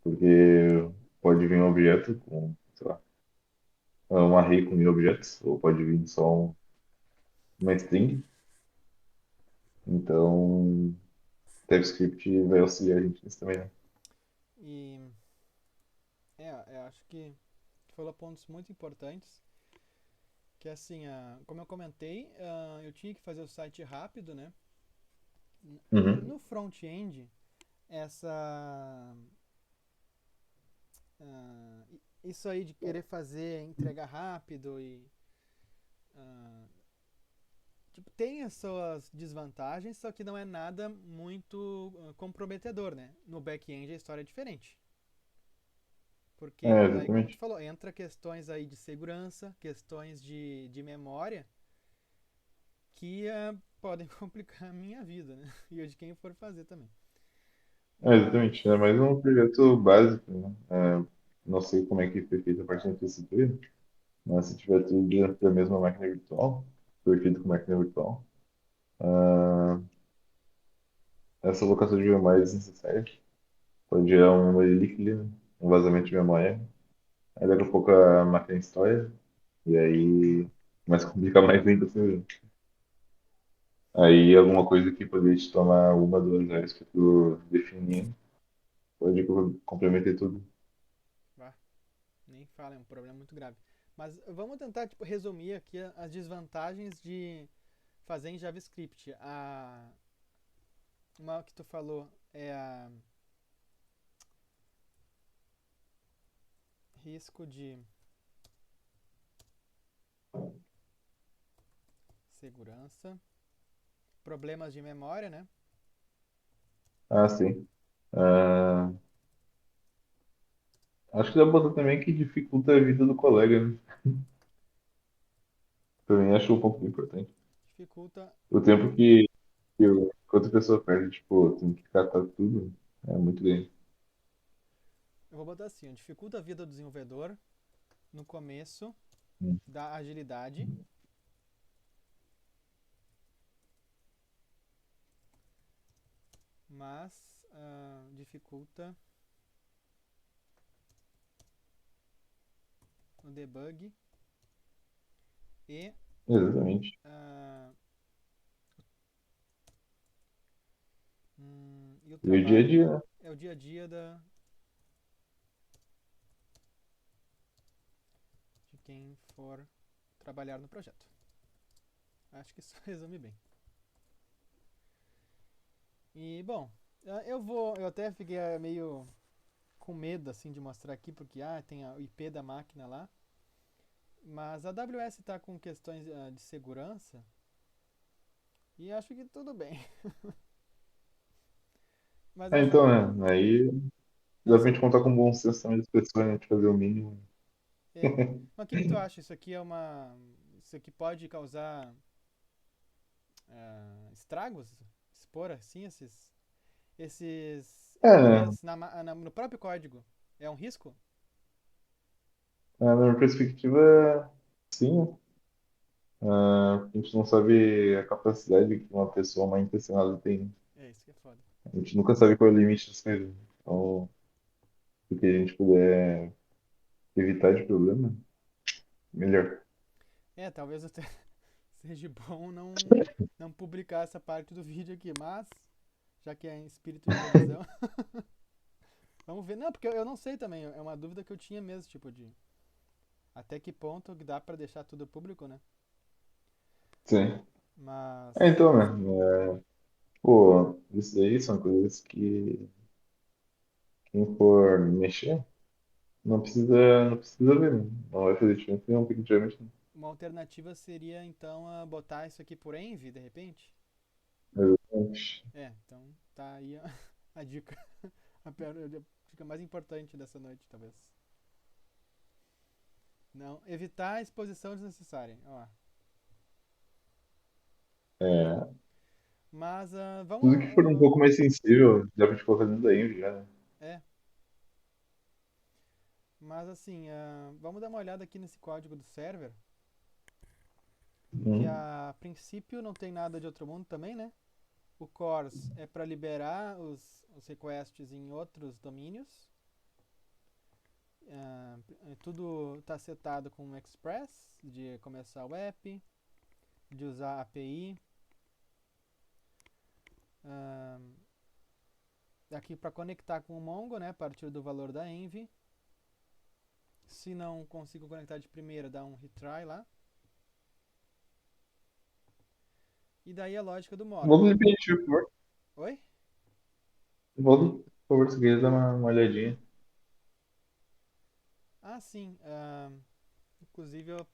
Porque pode vir um objeto com, sei lá, um array com 1.000 objetos, ou pode vir só uma string. Então, TypeScript vai auxiliar a gente nisso também, né? e eu acho que tu falou pontos muito importantes. Que assim, como eu comentei, eu tinha que fazer o site rápido, né? Uhum. No front-end, essa isso aí de querer fazer, entregar rápido e ah, tipo, tem as suas desvantagens, só que não é nada muito comprometedor, né? No back-end a história é diferente. Porque É, daí, como tu exatamente. falou, entra questões aí de segurança, questões de memória, que podem complicar a minha vida, né? E a de quem for fazer também. É, exatamente. É Mas, mais um projeto básico, né? Não sei como é que foi feita a parte da infraestrutura, mas se tiver tudo dentro da mesma máquina virtual, foi feito com máquina virtual, ah, essa alocação de memória é desnecessária. Pode gerar um memory leak, né? Um vazamento de memória. Aí daqui a pouco a máquina estoura, e aí começa a complicar mais ainda assim. Aí alguma coisa que poderia te tomar 1, 2 horas para tu definir, pode comprometer tudo. bah, nem fala, é um problema muito grave. Mas vamos tentar tipo, resumir aqui as desvantagens de fazer em JavaScript. Uma que tu falou é a risco de segurança, problemas de memória, né? Ah, sim. Ah, acho que dá pra botar também que dificulta a vida do colega, né? Também acho um ponto importante. Dificulta. O tempo que outra pessoa perde, tipo, tem que catar tudo, é muito grande. Eu vou botar assim, ó, dificulta a vida do desenvolvedor no começo Hum. da agilidade, mas dificulta o debug e, Exatamente. ah, e o E o dia a trabalho. dia, né? É o dia a dia de quem for trabalhar no projeto. Acho que isso resume bem. E bom, eu até fiquei meio com medo assim de mostrar aqui porque tem o IP da máquina lá, mas a AWS está com questões de segurança e acho que tudo bem. Mas Ah, acho então, que né? Aí não dá pra se gente contar com bom senso também das pessoas, né? De fazer o mínimo É. Mas o que que tu acha? Isso aqui é uma. Isso aqui pode causar estragos? Expor assim esses É, né? EPs no próprio código? É um risco? Na minha perspectiva, sim. A gente não sabe a capacidade que uma pessoa mal intencionada tem. É isso que é foda. A gente nunca sabe qual é o limite das coisas. Então, o que a gente puder evitar de problema, melhor. É, talvez até seja bom não publicar essa parte do vídeo aqui, mas já que é em espírito de revisão, vamos ver. Não, porque eu não sei também, é uma dúvida que eu tinha mesmo, tipo de até que ponto que dá pra deixar tudo público, né? Sim. É, Mas então, né? Pô, isso daí são coisas que quem for mexer não precisa ver, né? Não vai fazer diferença nenhuma, porque antigamente não. uma alternativa seria então botar isso aqui por Envy, de repente? Exatamente. É, então tá aí a dica. A dica mais importante dessa noite, talvez. Não, evitar a exposição desnecessária. Ó. É, Mas tudo que for um pouco mais sensível, dá pra gente colocar dentro da Envy já, né? é, mas assim, vamos dar uma olhada aqui nesse código do server, que Hum. a princípio não tem nada de outro mundo também, né? O CORS é para liberar os requests em outros domínios. Tudo está setado com o Express, de começar o app, de usar a API. Ah, aqui para conectar com o Mongo, né, a partir do valor da Envy. Se não consigo conectar de primeira, dá um retry lá. E daí a lógica do módulo. Volta de preencher, por favor. Oi? Volta, por favor, se quiser dar uma olhadinha. Ah, sim. Inclusive eu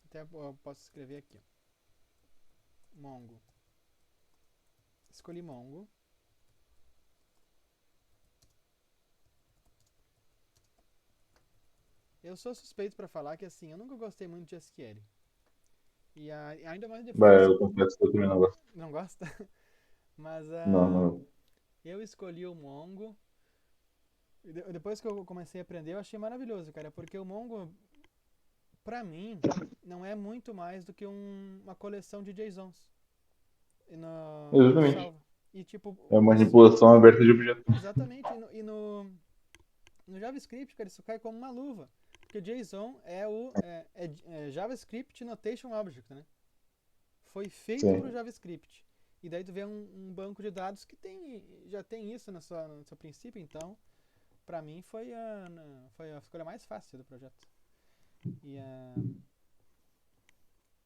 até eu posso escrever aqui. Ó. Mongo. Escolhi Mongo. Eu sou suspeito para falar que assim, eu nunca gostei muito de SQL. E ainda mais Vai, depois. eu confesso que eu também não gosto. Não gosta? Mas Não, não. eu escolhi o Mongo. E depois que eu comecei a aprender, eu achei maravilhoso, cara. Porque o Mongo, pra mim, não é muito mais do que uma coleção de JSONs. Que tu Exatamente. salva. E tipo, É uma isso. manipulação aberta de objeto. Exatamente. No JavaScript, cara, isso cai como uma luva. Porque JSON é JavaScript Notation Object, né? Foi feito para o Sim. JavaScript. E daí tu vê um banco de dados que já tem isso no seu princípio, então, para mim foi a escolha mais fácil do projeto. E,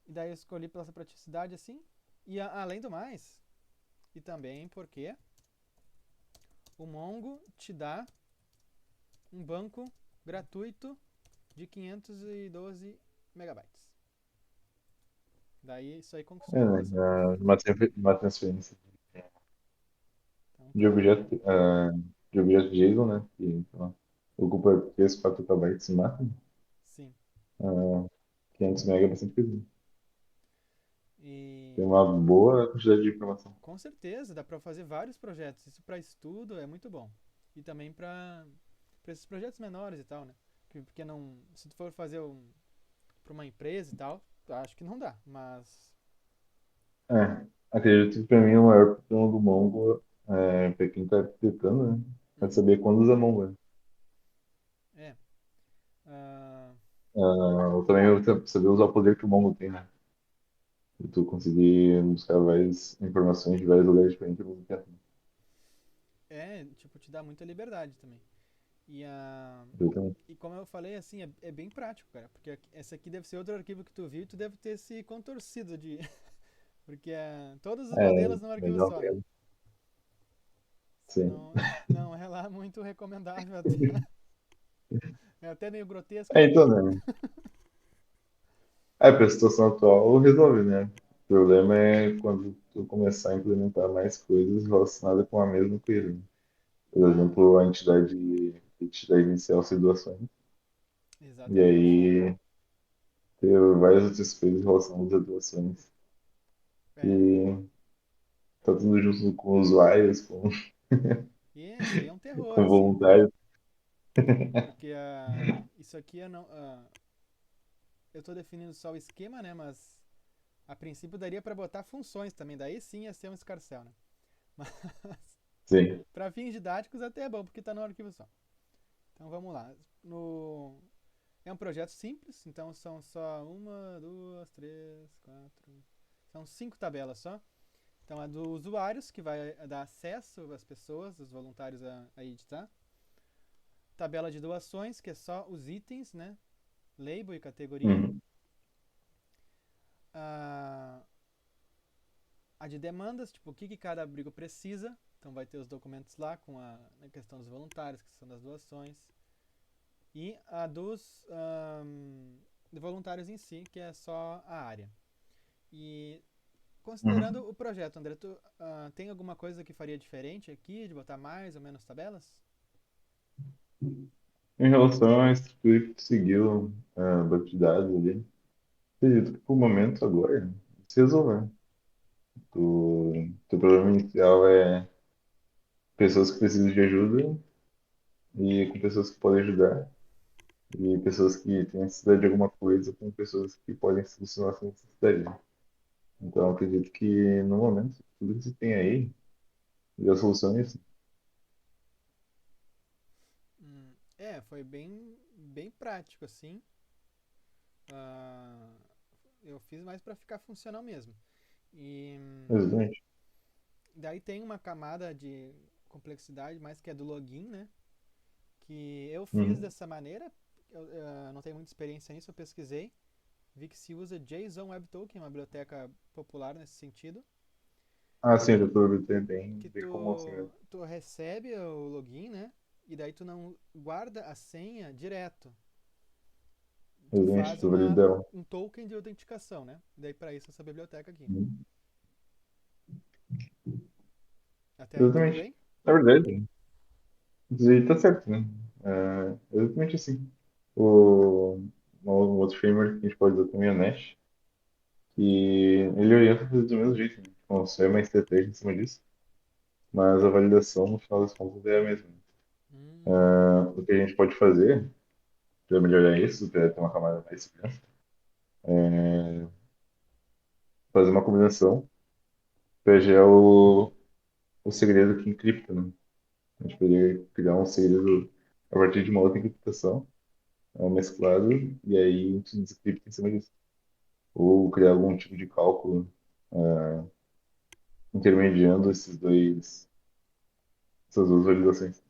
e daí eu escolhi pela essa praticidade assim. E além do mais, e também porque o Mongo te dá um banco gratuito de 512 megabytes. Daí isso aí conquistou É, meu né? coração. Uma transferência Então de tá aí. objeto, de objeto JSON, né? Que então, ocupa 3, 4 KB no máximo. Sim. 500 MB é bastante coisa. Tem E uma boa quantidade de informação. com certeza dá para fazer vários projetos. Isso para estudo é muito bom. E também para esses projetos menores e tal, né? Porque não, se tu for fazer para uma empresa e tal, acho que não dá. Mas É, acredito que para mim o maior problema do Mongo, para quem está arquitetando, né? É uhum, saber quando usa Mongo, né? é. ah, Ou também saber usar o poder que o Mongo tem, né? E tu conseguir buscar várias informações de vários lugares diferentes ao mesmo tempo. tipo, te dá muita liberdade também. E, a, Exatamente. e como eu falei, assim, é bem prático, cara. Porque esse aqui deve ser outro arquivo que tu viu e tu deve ter se contorcido de. Porque todos os É, modelos num arquivo melhor só, que né? ela. Sim. Não é lá muito recomendável até. É até meio grotesco É, às então, vezes. né? Para a situação atual, resolve, né? O problema é quando tu começar a implementar mais coisas relacionadas com a mesma coisa, né? Por Ah, exemplo, a entidade inicial ser doações. E Exatamente. aí ter várias outras coisas relacionadas a doações. É. E tá tudo junto com usuários, E isso aí é um terror, com assim. voluntários. Porque isso aqui é não. Eu tô definindo só o esquema, né? Mas a princípio daria pra botar funções também. Daí sim ia ser um escarcel, né? Mas Sim. pra fins didáticos até é bom, porque tá no arquivo só. Então vamos lá. No, é um projeto simples, então são só uma, duas, três, quatro. São 5 tabelas só. Então a dos usuários, que vai dar acesso às pessoas, os voluntários a editar. Tabela de doações, que é só os itens, né? Label e categoria. Uhum. A, a de demandas, tipo, o que cada abrigo precisa. Então vai ter os documentos lá com a questão dos voluntários, questão das doações. E a dos de voluntários em si, que é só a área. E Uhum. considerando o projeto, André, tu tem alguma coisa que faria diferente aqui, de botar mais ou menos tabelas? Em relação à estrutura que tu seguiu, a banco de dados ali, acredito que por momento agora se resolver. Teu problema inicial é pessoas que precisam de ajuda e com pessoas que podem ajudar, e pessoas que têm necessidade de alguma coisa com pessoas que podem solucionar essa necessidade. Então, acredito que no momento, tudo que você tem aí, já soluciona isso. Foi bem prático assim. Ah, eu fiz mais para ficar funcional mesmo. E Exatamente. daí tem uma camada de complexidade mais que é do login, né? Que eu fiz Uhum. dessa maneira. Eu não tenho muita experiência nisso, eu pesquisei. Vi que se usa JSON Web Token, uma biblioteca popular nesse sentido. Ah, sim, já estou bem, Que bem comum assim mesmo. tu recebe o login, né? E daí tu não guarda a senha direto. Tu Exatamente, faz tu valida ela. um token de autenticação, né? E daí para isso essa biblioteca aqui. Uhum. Até aí tudo Exatamente. bem? Na verdade, isso aí tá certo, né? Exatamente assim. O, um outro framework que a gente pode usar também é o Nash, que ele orienta fazer do mesmo jeito, né? Bom, só é uma estratégia em cima disso, mas a validação, no final das contas, é a mesma. Hum, O que a gente pode fazer para melhorar isso, para ter uma camada mais segurança, fazer uma combinação para gerar o segredo que encripta, né? A gente poderia criar um segredo a partir de uma outra encriptação, mesclado, e aí a gente descripta em cima disso. Ou criar algum tipo de cálculo intermediando essas duas validações.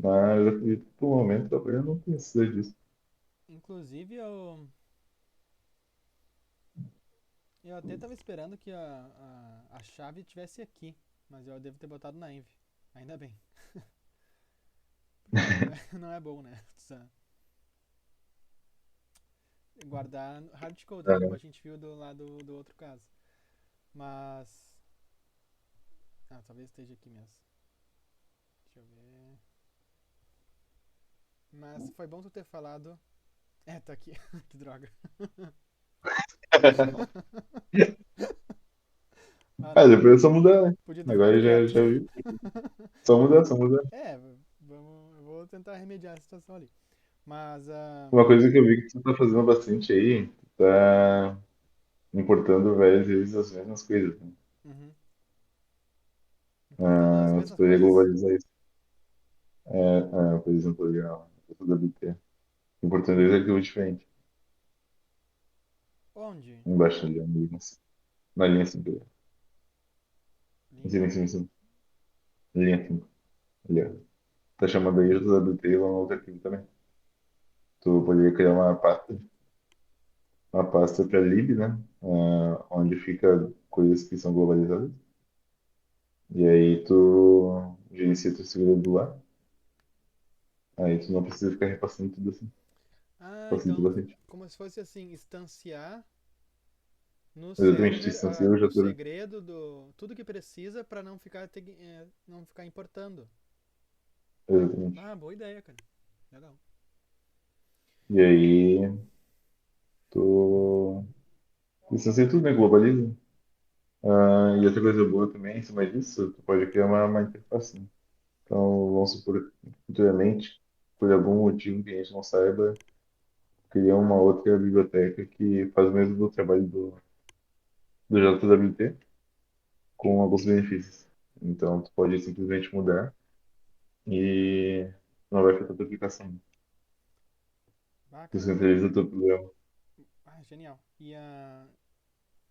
Mas eu acredito que por momento agora não precisa disso. inclusive eu até tava esperando que a chave tivesse aqui, mas eu devo ter botado na env. Ainda bem, porque não é bom, né? Precisa guardar hardcoded, né? Como É, a gente viu do lado do outro caso. Mas. Talvez esteja aqui mesmo. Deixa eu ver. Mas foi bom tu ter falado. Tá aqui. Que droga. Não. depois é só mudar, né? Podia ter ficado Agora quieto. já vi. Só mudar, só mudar. Eu vou tentar remediar a situação ali. Mas. Uma coisa que eu vi que tu tá fazendo bastante aí, tu tá importando várias vezes as mesmas coisas, né? Uhum. Importando as Tu mesmas poderia coisas? globalizar isso. Por exemplo, ali, ó, o WT. Importando dois arquivos diferentes. Onde? Embaixo ali, na linha 5. Em cima, Linha. em cima, em cima. Linha 5. Ali, ó. Tá chamando aí o WT e lá no outro arquivo também. Tu poderia criar uma pasta para lib, né? Onde fica coisas que são globalizadas. E aí tu gerencia teu segredo lá. Aí tu não precisa ficar repassando tudo assim. Facilita Então, bastante. como se fosse assim, instanciar no Exatamente, tu server instancia o o JTB. segredo do tudo que precisa para não ficar importando. Exatamente. Boa ideia, cara. Legal. E aí, tu distancia tudo, né? Globaliza. E outra coisa boa também, em cima disso, tu pode criar uma interface, né? Então, vamos supor, futuramente, por algum motivo que a gente não saiba, criar uma outra biblioteca que faz o mesmo trabalho do JWT com alguns benefícios. Então, tu pode simplesmente mudar e não vai afetar a tua aplicação. Ah, Tu cara, centraliza o teu programa. genial. E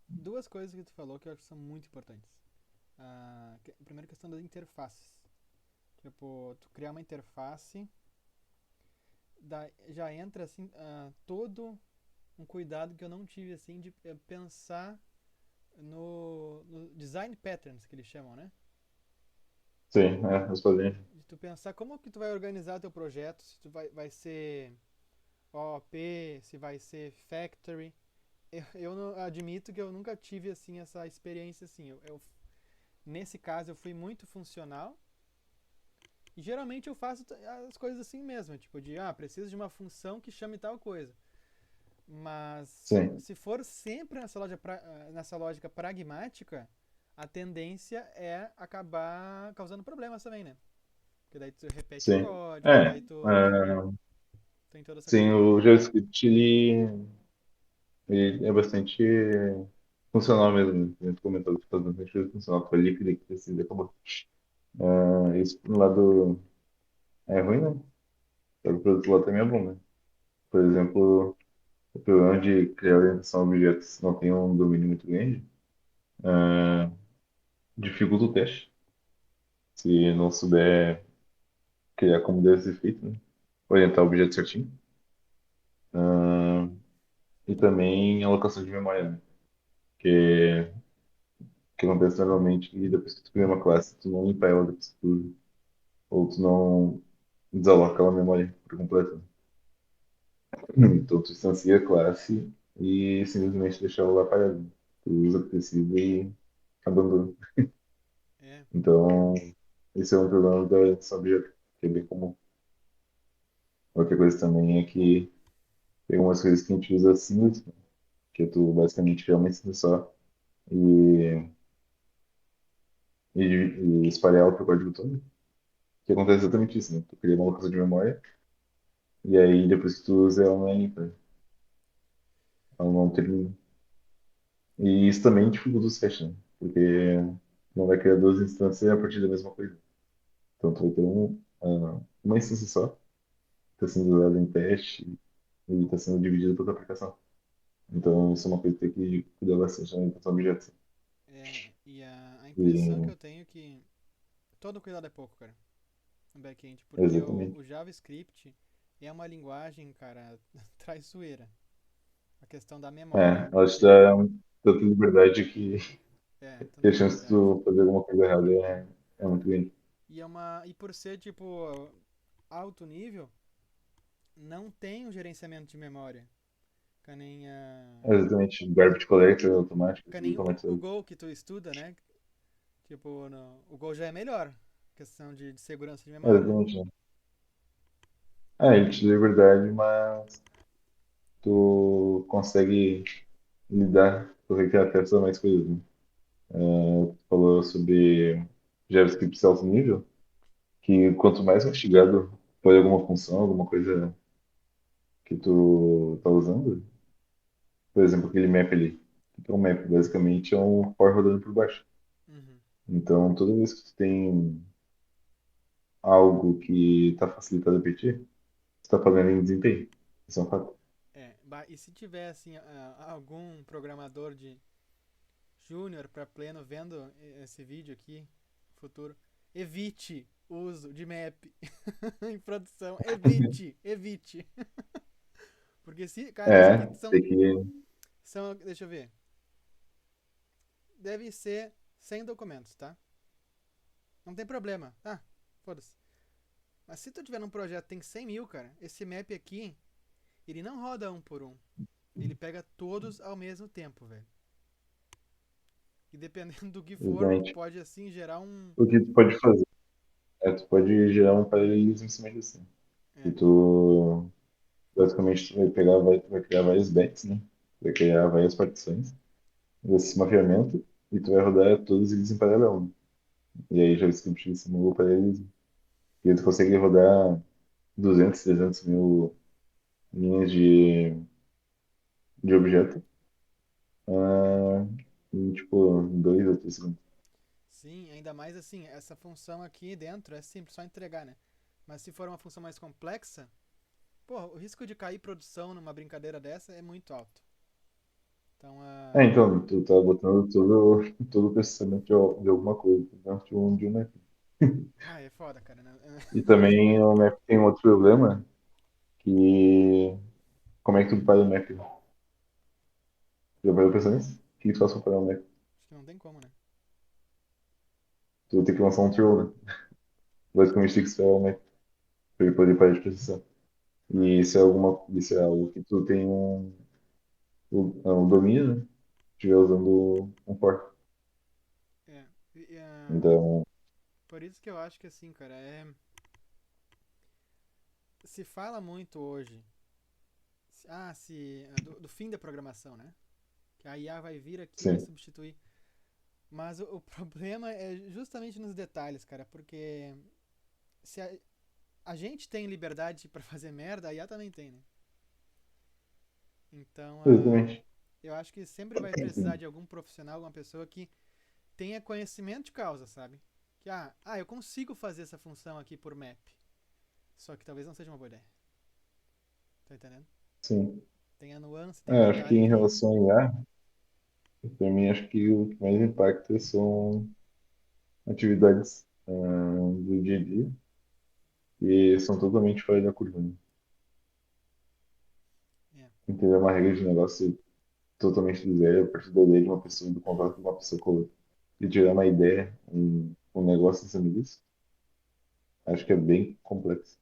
duas coisas que tu falou que eu acho que são muito importantes. A primeira questão das interfaces. Tipo, tu criar uma interface, já entra assim, todo um cuidado que eu não tive assim de pensar no design patterns que eles chamam, né? Sim, os padrinhos. De tu pensar como que tu vai organizar teu projeto, se tu vai ser OOP, se vai ser factory. Eu não, admito que eu nunca tive assim essa experiência assim. Nesse caso eu fui muito funcional e geralmente eu faço as coisas assim mesmo, tipo de preciso de uma função que chame tal coisa. Mas Sim, se for sempre nessa lógica pragmática, a tendência é acabar causando problemas também, né? Porque daí tu repete o sim. código, É, daí tu é, tem toda essa sim, questão. o JavaScript ele é bastante funcional mesmo, né? A gente comentou que faz bastante coisa funcional. Tu ali, clica, decide, acabou. Isso, por um lado, é ruim, né? Só que por outro lado também é bom, né? Por exemplo, o problema de criar orientação a objetos se não tem um domínio muito grande, ah, dificulta o teste. Se não souber criar como deve ser feito, né? Orientar o objeto certinho. Ah, e também a alocação de memória, né? Que, que acontece normalmente que depois que tu cria uma classe, tu não limpa ela depois que tu, ou tu não desaloca ela memória por completo. Então tu instancia a classe e simplesmente deixa ela lá parada. Tu usa o que precisa e abandona. É, Então, esse é um problema da orientação a objeto, que é bem comum. Outra coisa também é que tem algumas coisas que a gente usa assim, que é tu basicamente criar uma instância só e, e espalhar ela pro código todo. Que acontece exatamente isso, né? Tu cria uma locação de memória e aí depois que tu usa ela não é limpa, ela não termina. E isso também dificulta os testes, né? Porque não vai criar duas instâncias a partir da mesma coisa. Então tu vai ter uma instância só, que está sendo usada em teste e está sendo dividida por tua aplicação. Então isso é uma coisa que tem que cuidar bastante na orientação a objetos. e a impressão que E, eu tenho é que todo cuidado é pouco, cara, no back-end, porque exatamente. o JavaScript é uma linguagem, cara, traiçoeira. A questão da memória, Ela te porque dá tanta liberdade que tanta a chance de liberdade. tu fazer alguma coisa errada é muito grande. E por ser tipo alto nível, não tem um gerenciamento de memória. Que nem, Exatamente. Garbage collector automático, que tudo nem o automatizado. Go que tu estuda, né? Tipo, o Go já é melhor. Questão de segurança de memória, né? Exatamente. Ele te dá liberdade, mas tu consegue lidar, consegue ter acesso a mais coisas, né? Tu falou sobre JavaScript ser alto nível, que quanto mais mastigado for alguma função, alguma coisa que tu tá usando, por exemplo, aquele map ali. O que é um map? Basicamente é um for rodando por baixo. Uhum. Então, toda vez que tu tem algo que está facilitado a ti, você está fazendo em desempenho. Isso é um fato. E se tiver assim algum programador de júnior para pleno vendo esse vídeo aqui, futuro, evite o uso de map em produção. Evite, evite. Porque cara, isso aqui Tem que. deixa eu ver, deve ser 100 documentos, tá? Não tem problema, tá? Foda-se. Mas se tu tiver num projeto que tem 100 mil, cara, esse map aqui, ele não roda um por um. Ele pega todos ao mesmo tempo, velho. E dependendo do que for, Exatamente. pode assim gerar um. O que tu pode fazer? Tu pode gerar um paralelismo em cima disso. Se É, tu Basicamente, tu vai pegar, vai criar vários bets, né? Vai criar várias partições desse mapeamento e tu vai rodar todos eles em paralelo, né? E aí JavaScript simula o paralelismo. E aí tu consegue rodar 200, 300 mil linhas de objeto ah, em, tipo, 2 ou 3 segundos. Sim, ainda mais assim, essa função aqui dentro é simples, só entregar, né? Mas se for uma função mais complexa, pô, o risco de cair produção numa brincadeira dessa é muito alto. Então, É, então, tu tá botando todo o processamento de alguma coisa dentro de um map. é foda, cara, né? E também o map tem um outro problema, que como é que tu para o map? Já parou pensando nisso? O que tu faz pra parar o map? Acho que não tem como, né? Tu vai ter que lançar um throw, né? Basicamente tem que esperar o map para ele poder parar de processar. Ah, E isso é algo que tu tem um domínio, né? Se estiver usando um for. é. Então, Por isso que eu acho que assim, cara, se fala muito hoje, do fim da programação, né? Que a IA vai vir aqui e vai sim. substituir. Mas o problema é justamente nos detalhes, cara, porque se a gente tem liberdade pra fazer merda, a IA também tem, né? Então, Exatamente. eu acho que sempre vai precisar de algum profissional, alguma pessoa que tenha conhecimento de causa, sabe? Que, eu consigo fazer essa função aqui por map. Só que talvez não seja uma boa ideia. Tá entendendo? Sim. Tem a nuance, tem o É, acho que detalhe em que. relação a IA, para mim, acho que o que mais impacta são atividades do dia a dia e são totalmente fora da curva, né? É, Entender uma regra de negócio totalmente do zero, a partir da ideia de uma pessoa, do contato com uma pessoa com outra, e tirar uma ideia, um negócio em cima disso, acho que é bem complexo.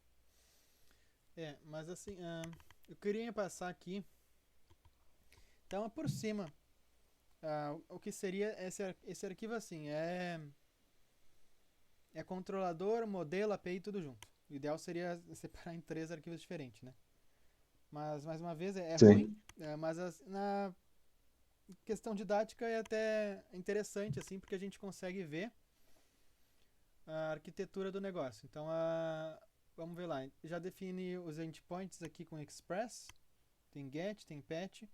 mas assim, eu queria passar aqui, então por cima, o que seria esse arquivo assim, é controlador, modelo, API, tudo junto. O ideal seria separar em três arquivos diferentes, né? Mas, mais uma vez, é ruim, Sim. mas na questão didática é até interessante, assim, porque a gente consegue ver a arquitetura do negócio. Então, vamos ver lá. Já define os endpoints aqui com Express, tem GET, tem PET,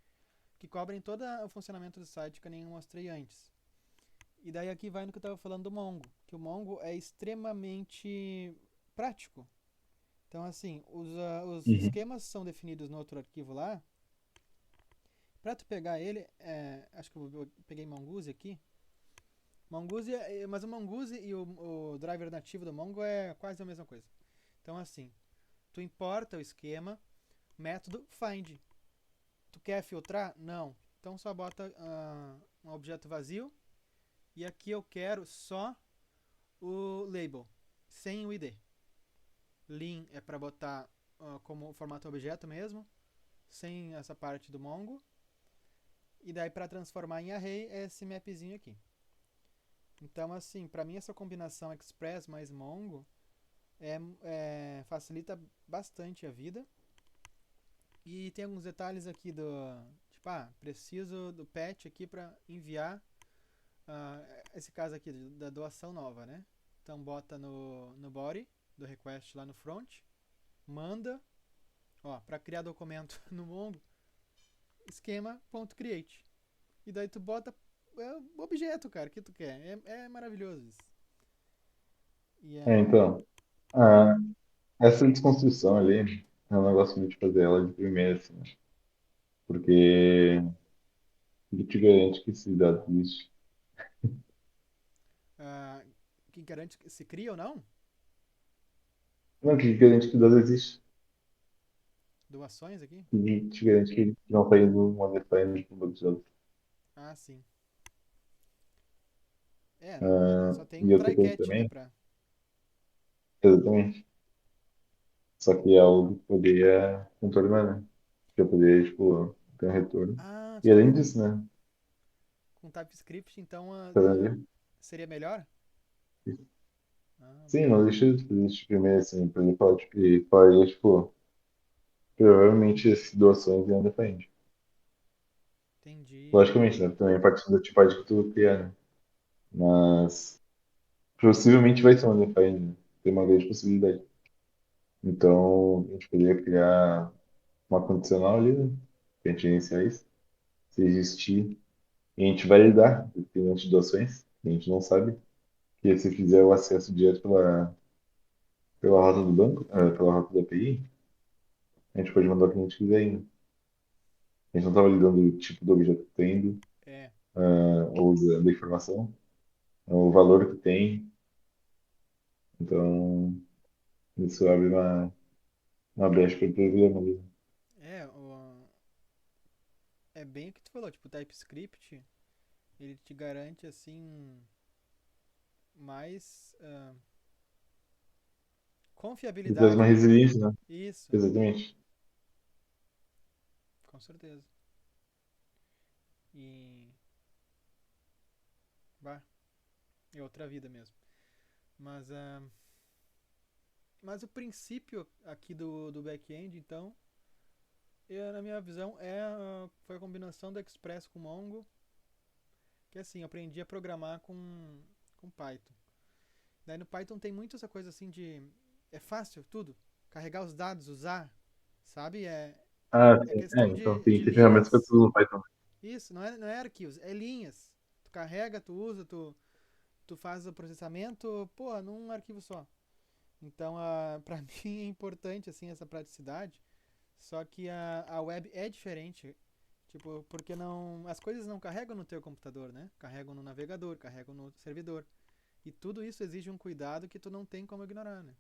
que cobrem todo o funcionamento do site que eu nem mostrei antes. E daí aqui vai no que eu estava falando do Mongo, que o Mongo é extremamente prático. Então, assim, os Uhum. esquemas são definidos no outro arquivo lá. Para tu pegar ele, acho que eu peguei Mongoose aqui. Mongoose, mas o Mongoose e o driver nativo do Mongo é quase a mesma coisa. Então, assim, tu importa o esquema, método find. Tu quer filtrar? Não. Então só bota um objeto vazio e aqui eu quero só o label, sem o ID. Lim é para botar como formato objeto mesmo, sem essa parte do Mongo. E daí para transformar em array é esse mapzinho aqui. Então assim, para mim essa combinação Express mais Mongo facilita bastante a vida. E tem alguns detalhes aqui do tipo, preciso do patch aqui para enviar esse caso aqui da doação nova, né? Então bota no body do request lá no front, manda, para criar documento no Mongo, esquema.create. E daí tu bota o objeto, cara, que tu quer. É maravilhoso isso. E Então, ah, essa desconstrução ali, eu não gosto muito de fazer ela de primeira, assim, né? Porque ele te garante que esse dado existe. quem garante que se cria ou não? Não, que te garante que o dado existe. Doações aqui? Que te garante que ele não está indo uma defined de banco de dados. Ah, sim. Só tem E um outra try coisa catch, né, também, pra... exatamente. Só que é algo que poderia contornar, né? Que eu poderia, tipo, ter um retorno. Tu E tá além com, disso, né? com TypeScript, então Tá vendo ali? seria melhor? Sim, Boa. não deixa de primeiro, assim, por exemplo, falar, tipo, e falaria, tipo, provavelmente essas doações vêm da frente. Entendi. Logicamente, né? Também a partir da tipagem que tu criar, né? Mas possivelmente vai ser uma DeFi, né? Tem uma grande possibilidade. Então, a gente poderia criar uma condicional ali, né? Pra gente iniciar isso. Se existir, e a gente validar o cliente de doações, a gente não sabe. Que se fizer o acesso direto pela rota do banco, pela rota da API, a gente pode mandar o que a gente quiser ainda. A gente não está validando o tipo do objeto que está indo, É, ou da informação, o valor que tem. Então, isso abre uma brecha para o problema ali. é, é bem o que tu falou, tipo, o TypeScript, ele te garante, assim, mais E traz uma confiabilidade, né? resiliência, né? Isso, Exatamente. com certeza. E, bah, é outra vida mesmo. Mas, mas o princípio aqui do back-end, então, na minha visão, foi a combinação do Express com Mongo, que assim, eu aprendi a programar com Python. Daí no Python tem muito essa coisa assim de. É fácil tudo. Carregar os dados, usar, sabe? Ah, É sim. questão Então de tem ferramentas para linhas. tudo no Python. Isso, não é arquivos, é linhas. Tu carrega, tu usa, tu faz o processamento, pô, num arquivo só. Então, pra mim é importante assim essa praticidade. Só que a web é diferente. Tipo, porque não. As coisas não carregam no teu computador, né? Carregam no navegador, carregam no servidor. E tudo isso exige um cuidado que tu não tem como ignorar, né?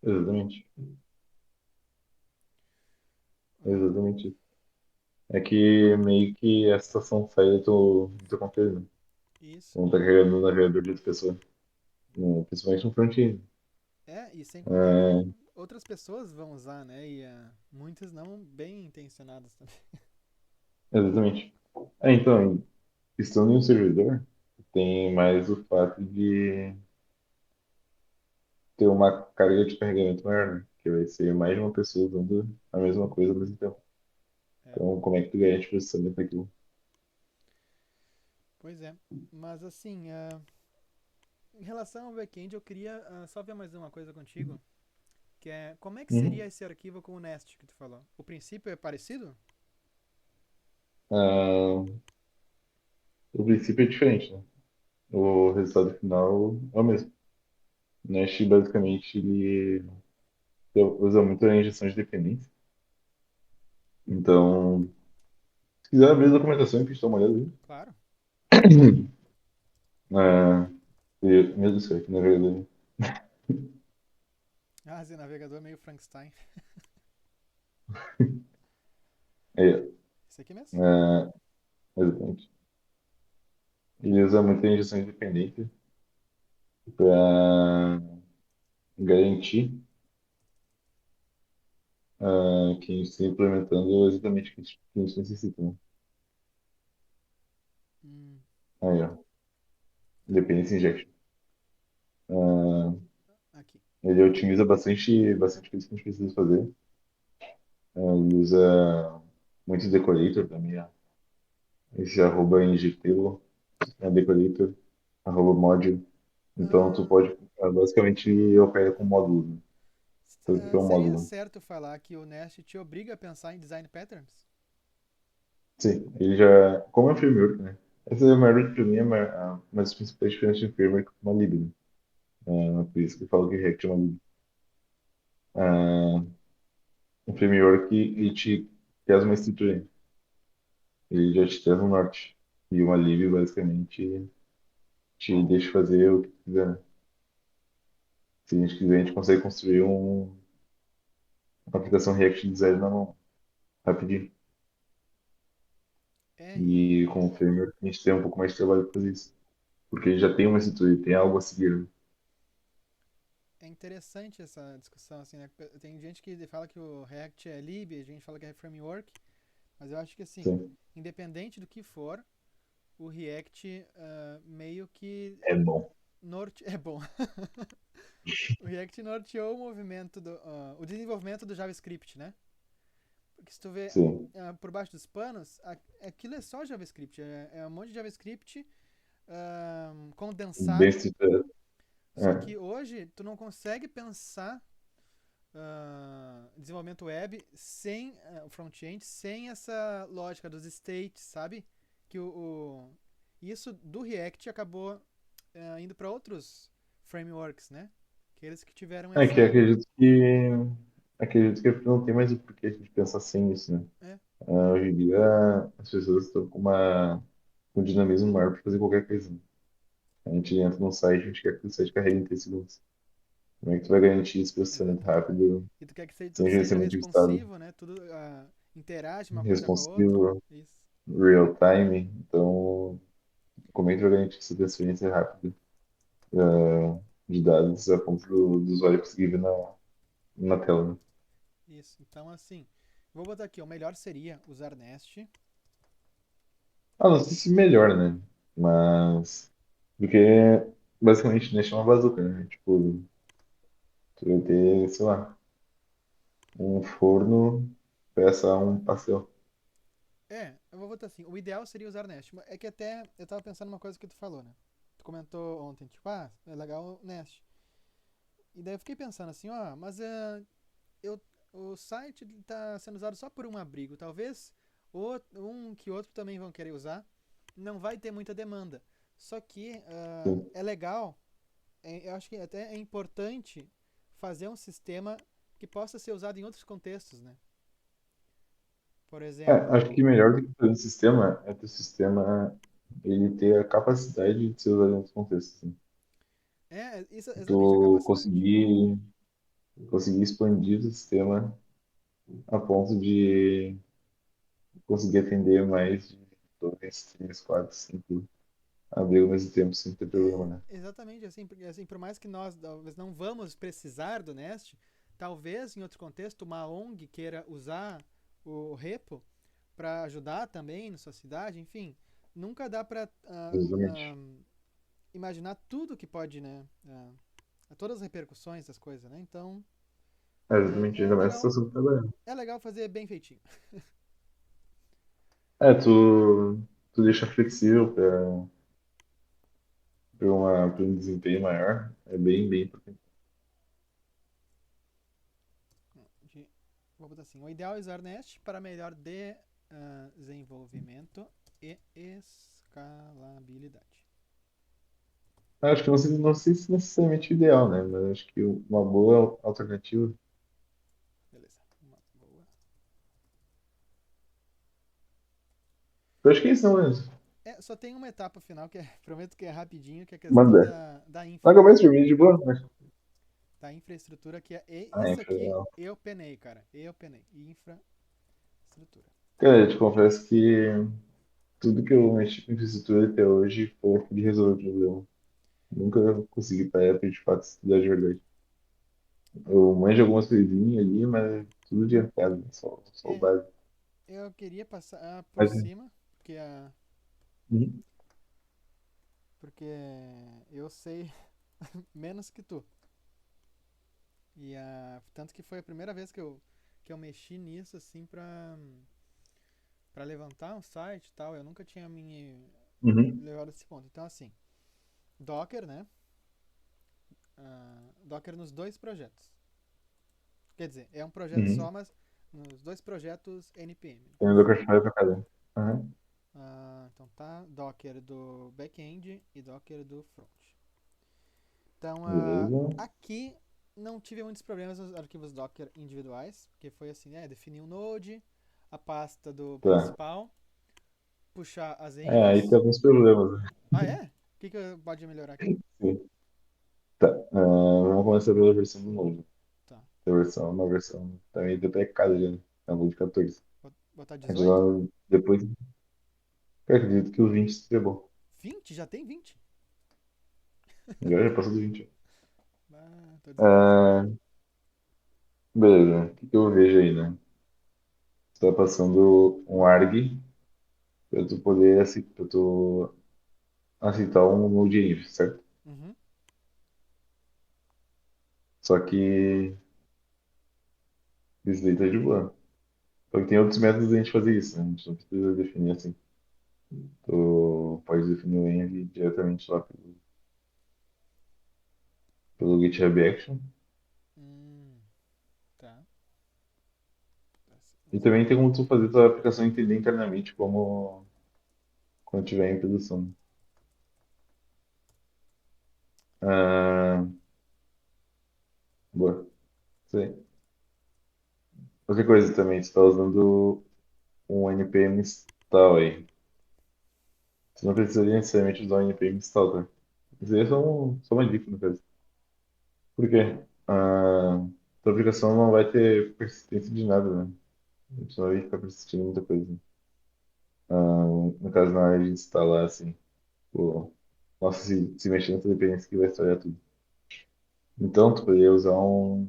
Exatamente. Ah, Exatamente. É que meio que a situação sai do teu controle, né? isso. Quando tá carregando no navegador de outra pessoa. Principalmente no front-end. E sem contar que É, outras pessoas vão usar, né? E muitas não bem intencionadas também. exatamente. Então, estando em um servidor, tem mais o fato de ter uma carga de carregamento maior, né? Que vai ser mais de uma pessoa usando a mesma coisa ao mesmo tempo. É, Então, como é que tu garante processamento daquilo? pois é. Mas assim, em relação ao back-end, eu queria só ver mais uma coisa contigo. Que é, como é que seria Uhum. esse arquivo com o Nest que tu falou? O princípio é parecido? Ah, o princípio é diferente, né? O resultado final é o mesmo. O Nest, basicamente, ele usa muito a injeção de dependência. Então, se quiser abrir a documentação, que a gente dá uma olhada aí. Claro. Ah, meu Deus do céu, que na verdade. Ah, esse navegador é meio Frankenstein. É, Esse aqui mesmo? é, exatamente. Ele usa muita injeção de dependência para garantir que a gente esteja implementando exatamente o que a gente necessita, né? Hum, Aí, ó, Dependency Injection. Ah, aqui. ele otimiza bastante coisa que a gente precisa fazer. Ele usa muito decorator também, ó. Esse arroba injectable, decorator, arroba module. Então, tu Ah, pode, basicamente, opera com módulo, né? Tudo que é um seria módulo. certo falar que o Nest te obriga a pensar em design patterns? Sim, ele já. Como é um framework, né? Essa é a maior, pra mim, uma das principais diferenças de um framework com uma lib, né? Por isso que eu falo que React é uma lib. Ah, um framework, ele te traz uma estrutura, ele já te traz um norte. E uma lib, basicamente, te deixa fazer o que quiser, né? Se a gente quiser, a gente consegue construir uma aplicação React design na mão, rapidinho. É, E com o framework, a gente tem um pouco mais de trabalho para fazer isso. Porque ele já tem uma estrutura, ele tem algo a seguir, né? é interessante essa discussão, assim, né? Tem gente que fala que o React é lib, a gente fala que é framework, mas eu acho que, assim, Sim, independente do que for, o React meio que é bom. norte é bom. O React norteou o movimento o desenvolvimento do JavaScript, né? Porque se tu vê Sim, por baixo dos panos, aquilo é só JavaScript. É um monte de JavaScript bem condensado. estruturado. Só É. que hoje tu não consegue pensar desenvolvimento web sem o front-end, sem essa lógica dos states, sabe? Que isso do React acabou indo para outros frameworks, né? Aqueles que tiveram É que essa. acredito que não tem mais o porquê a gente pensar sem isso, né? É, Hoje em dia as pessoas estão com um dinamismo maior para fazer qualquer coisa, né? A gente entra num site, a gente quer que o site carregue em 3 segundos. Como é que tu vai garantir esse processamento exatamente. rápido E tu quer que seja, sem tudo seja gerenciamento de estado responsivo, né? Tudo interage uma coisa com a outra. responsivo, Isso. real time? Então, como é que tu vai garantir essa transferência rápida de dados a ponto do usuário conseguir ver na tela, né? Isso. Então, assim, vou botar aqui, o melhor seria usar Nest. Ah, não sei se melhor, né? Mas. Porque basicamente deixa uma bazuca, né? Tipo, tu vai ter, sei lá, um forno pra assar um pastel. Eu vou botar assim, o ideal seria usar Nest. É que até eu tava pensando numa coisa que tu falou, né? Tu comentou ontem, tipo, é legal o Nest. E daí eu fiquei pensando assim, mas eu, o site tá sendo usado só por um abrigo. Talvez um que outro também vão querer usar. Não vai ter muita demanda. Só que Sim. é legal, eu acho que até é importante fazer um sistema que possa ser usado em outros contextos, né? Por É, acho que exemplo, melhor do que fazer um sistema é ter o sistema ele ter a capacidade de ser usado em outros contextos. Assim. isso exatamente a Tu capacidade. conseguir expandir o sistema a ponto de conseguir atender mais de 2, 3, 4, 5 abrigos ao mesmo tempo, sem ter problema, né? Exatamente, assim, porque assim, por mais que nós talvez não vamos precisar do Nest, talvez em outro contexto uma ONG queira usar o repo para ajudar também na sua cidade, enfim, nunca dá para Exatamente. imaginar tudo que pode, né, todas as repercussões das coisas, né? Então Exatamente, ainda mais a situação que tá agora. é legal fazer bem feitinho. É, tu deixa flexível pra um desempenho maior. É bem importante. De- Vou botar assim, o ideal é usar Nest para melhor desenvolvimento e escalabilidade. Acho que não sei se necessariamente o ideal, né? Mas acho que uma boa alternativa. Beleza, uma boa. Eu acho que é isso, não, mesmo. Só tem uma etapa final que prometo que é rapidinho, que é a questão Manda. da Mas infra, começa por mim de boa, né? da infraestrutura, que Ah, isso é, foi aqui legal. eu penei, cara. Eu penei. Infraestrutura. Cara, eu te confesso que tudo que eu mexi com infraestrutura até hoje foi a fim de resolver o problema. Nunca consegui para Apple de fato estudar de verdade. Eu manjo algumas coisinhas ali, mas tudo de entrada, né? Só o É, básico. eu queria passar por Mas, cima, uhum, porque eu sei menos que tu. Tanto que foi a primeira vez que eu mexi nisso, assim, pra levantar um site e tal. Eu nunca tinha me uhum, levado a esse ponto. Então, assim, Docker, né? Docker nos dois projetos. Quer dizer, é um projeto só, uhum. mas nos dois projetos NPM. Tem o Dockerfly pra cada. Uhum. Então tá, Docker do back-end e Docker do front. Então, Beleza. aqui não tive muitos problemas nos arquivos Docker individuais, porque foi assim, definir um node, a pasta do Tá. principal, puxar as É, aí tem infras. alguns problemas, né? É? O que pode melhorar aqui? Sim. Tá. Vamos começar pela versão do novo. Tá. A versão é uma versão também deprecada já, né? É um de 14. Botar A gente 18? vai depois. Eu acredito que o 20 seria bom. 20? Já tem 20? Já passou do 20. Tô desatualizado. Ah, beleza. O que que eu vejo aí, né? Você tá passando um ARG para tu poder para tu aceitar um Node.inf, certo? Uhum. Só que isso daí tá de boa. Só que tem outros métodos de a gente fazer isso, né? A gente não precisa definir assim. Tu pode definir o env diretamente lá pelo GitHub Action. Hum, tá. E também tem como tu fazer tua aplicação entender internamente como quando tiver em produção. Ah, boa. Isso aí. Outra coisa também, tu está usando um npm install aí. Tu não precisaria necessariamente usar um npm install, tá? Isso aí é só uma dica, no caso. Por quê? Tua aplicação não vai ter persistência de nada, né? A gente não vai ficar persistindo muita coisa. No caso, na hora de instalar, assim, pô, nossa, se mexer nessa dependência que vai estragar tudo. Então, tu poderia usar um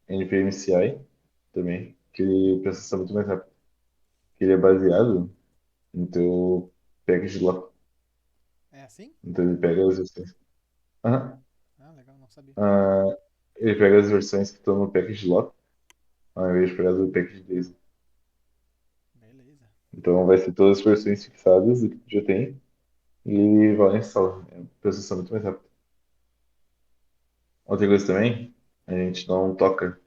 npm CI também, que ele processa muito mais rápido. Que ele é baseado no teu package lock. É assim? Então ele pega as versões. Aham. Ah, legal, não sabia. Ah, ele pega as versões que estão no package lock, ao invés de pegar do package base. Beleza. Então vai ser todas as versões fixadas do que tu já tem e vai lá e instala. É um processo muito mais rápido. Outra coisa também, a gente não toca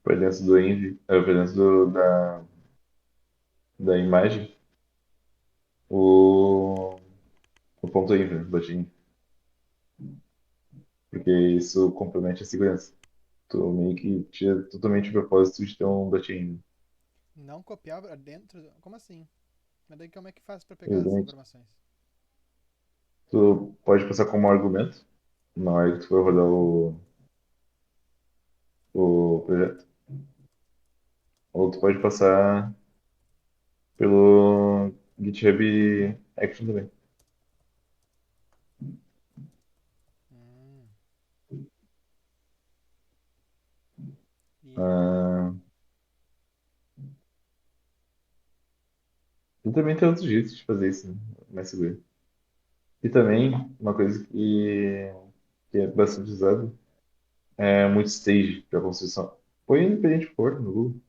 por dentro do env, por dentro da imagem, o, o ponto .env, né, .env, porque isso compromete a segurança. Tu meio que tira totalmente o propósito de ter um .env. Não copiar pra dentro? Como assim? Mas daí como é que faz pra pegar as Exatamente. informações? Tu pode passar como argumento na hora que tu for rodar o projeto. Ou tu pode passar pelo GitHub Action também. Hum, e... Ah, e também tem outros jeitos de fazer isso, né? Mais seguro. E também, uma coisa que é bastante usado é multistage para construção. Põe independente for no Google.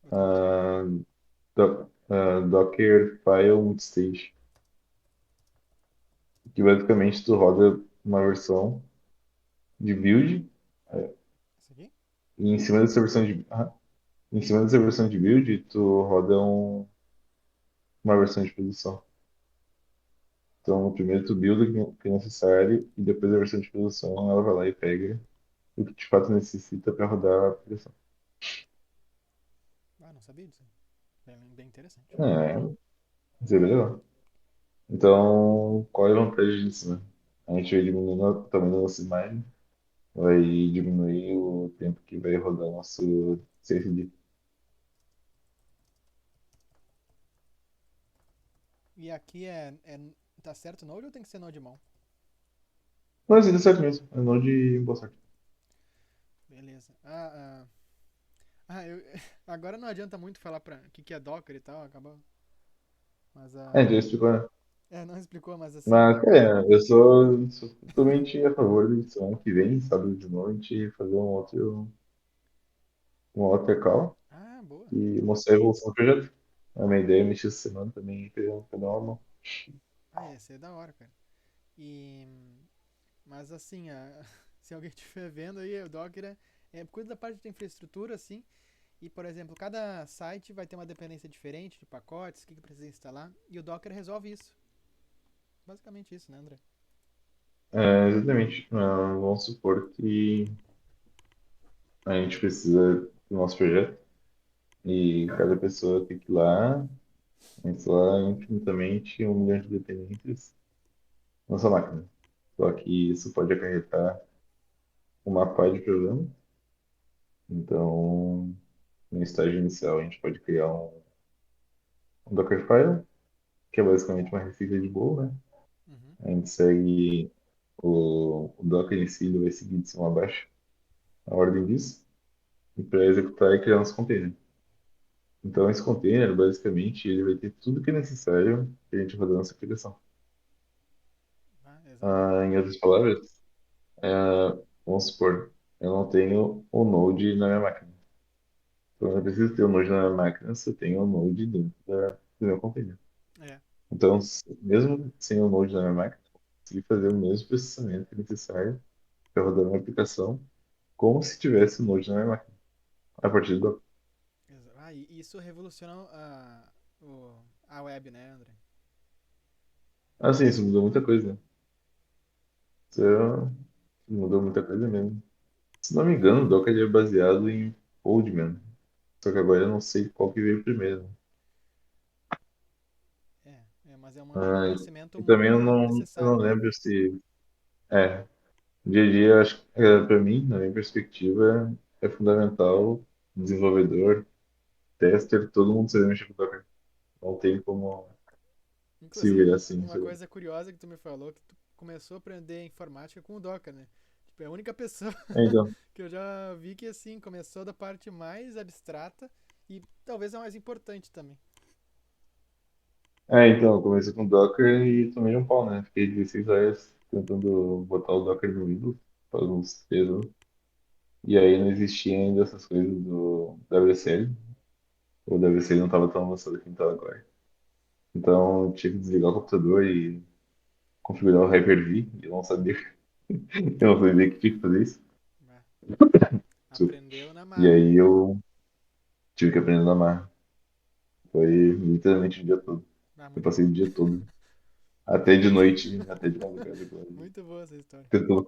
Vou tentar. Ah, Docker File Multistage. Que basicamente tu roda uma versão de build Isso aqui? e em cima dessa versão em cima dessa versão de build tu roda uma versão de produção. Então, primeiro tu builda o que é necessário e depois a versão de produção ela vai lá e pega o que de fato necessita para rodar a aplicação. Ah, não sabia disso. Bem interessante. É, isso é bem legal. Então, qual é a vantagem disso, né? A gente vai diminuindo o tamanho da nossa imagem, vai diminuir o tempo que vai rodar o nosso CSD. E aqui tá certo Node ou tem que ser Node mão? Mas deu certo mesmo, é Node boa sorte. Beleza. Agora não adianta muito falar pra o que é Docker e tal, acabou. Mas É, já explicou, né? não explicou, mas assim, Mas, cara, eu sou totalmente a favor de semana que vem, sábado de noite, fazer uma outra call boa. e mostrar a evolução do projeto. A minha ideia é mexer essa semana também pra dar uma mão. Esse é da hora, cara. E mas assim, se alguém estiver vendo aí, o Docker cuida da parte de infraestrutura, assim. E, por exemplo, cada site vai ter uma dependência diferente de pacotes, o que precisa instalar. E o Docker resolve isso. Basicamente isso, né, André? É, exatamente. Vamos supor que a gente precisa do nosso projeto e cada pessoa tem que ir lá instalar infinitamente 1 milhão de dependências na sua máquina. Só que isso pode acarretar uma pá de problema. Então, no estágio inicial, a gente pode criar um Dockerfile, que é basicamente uma receita de bolo, né? Uhum. A gente segue o Docker em si, ele vai seguir de cima a baixo a ordem disso, e para executar e criar nosso container. Então, esse container, basicamente, ele vai ter tudo que é necessário para a gente rodar nossa aplicação. Exatamente. Em outras palavras, vamos supor, eu não tenho o Node na minha máquina. Então eu preciso ter o Node na minha máquina se eu tenho o Node dentro do meu container. É, Então, mesmo sem o Node na minha máquina, eu consigo fazer o mesmo processamento que é necessário para rodar uma aplicação como se tivesse o Node na minha máquina, a partir do. e isso revoluciona a web, né, André? Assim, isso mudou muita coisa, né? Isso mudou muita coisa mesmo. Se não me engano, o Docker é baseado em Podman. Só que agora eu não sei qual que veio primeiro. Mas é um Ah, conhecimento e também eu não necessário, né? lembro se. É, dia a dia, eu acho que para mim, na minha perspectiva, é fundamental desenvolvedor, tester, todo mundo saber mexer com Docker. Não tem como se virar Inclusive, assim. uma coisa curiosa que tu me falou, que tu começou a aprender informática com o Docker, né? Tipo, é a única pessoa Então, que eu já vi que, assim, começou da parte mais abstrata e talvez a mais importante também. eu comecei com Docker e tomei um pau, né? Fiquei 16 horas tentando botar o Docker no Windows, faz uns 3 anos. E aí não existia ainda essas coisas do WSL. O WSL não estava tão avançado quanto estava agora. Então eu tinha que desligar o computador e configurar o Hyper-V. E eu não sabia, eu não sabia que tinha que fazer isso. Né? Aprendeu na E marra. aí eu tive que aprender na marra. Foi literalmente o dia todo. Ah, Eu muito bom. passei o dia todo. Até de noite, até de madrugada, Muito boa essa história. tentando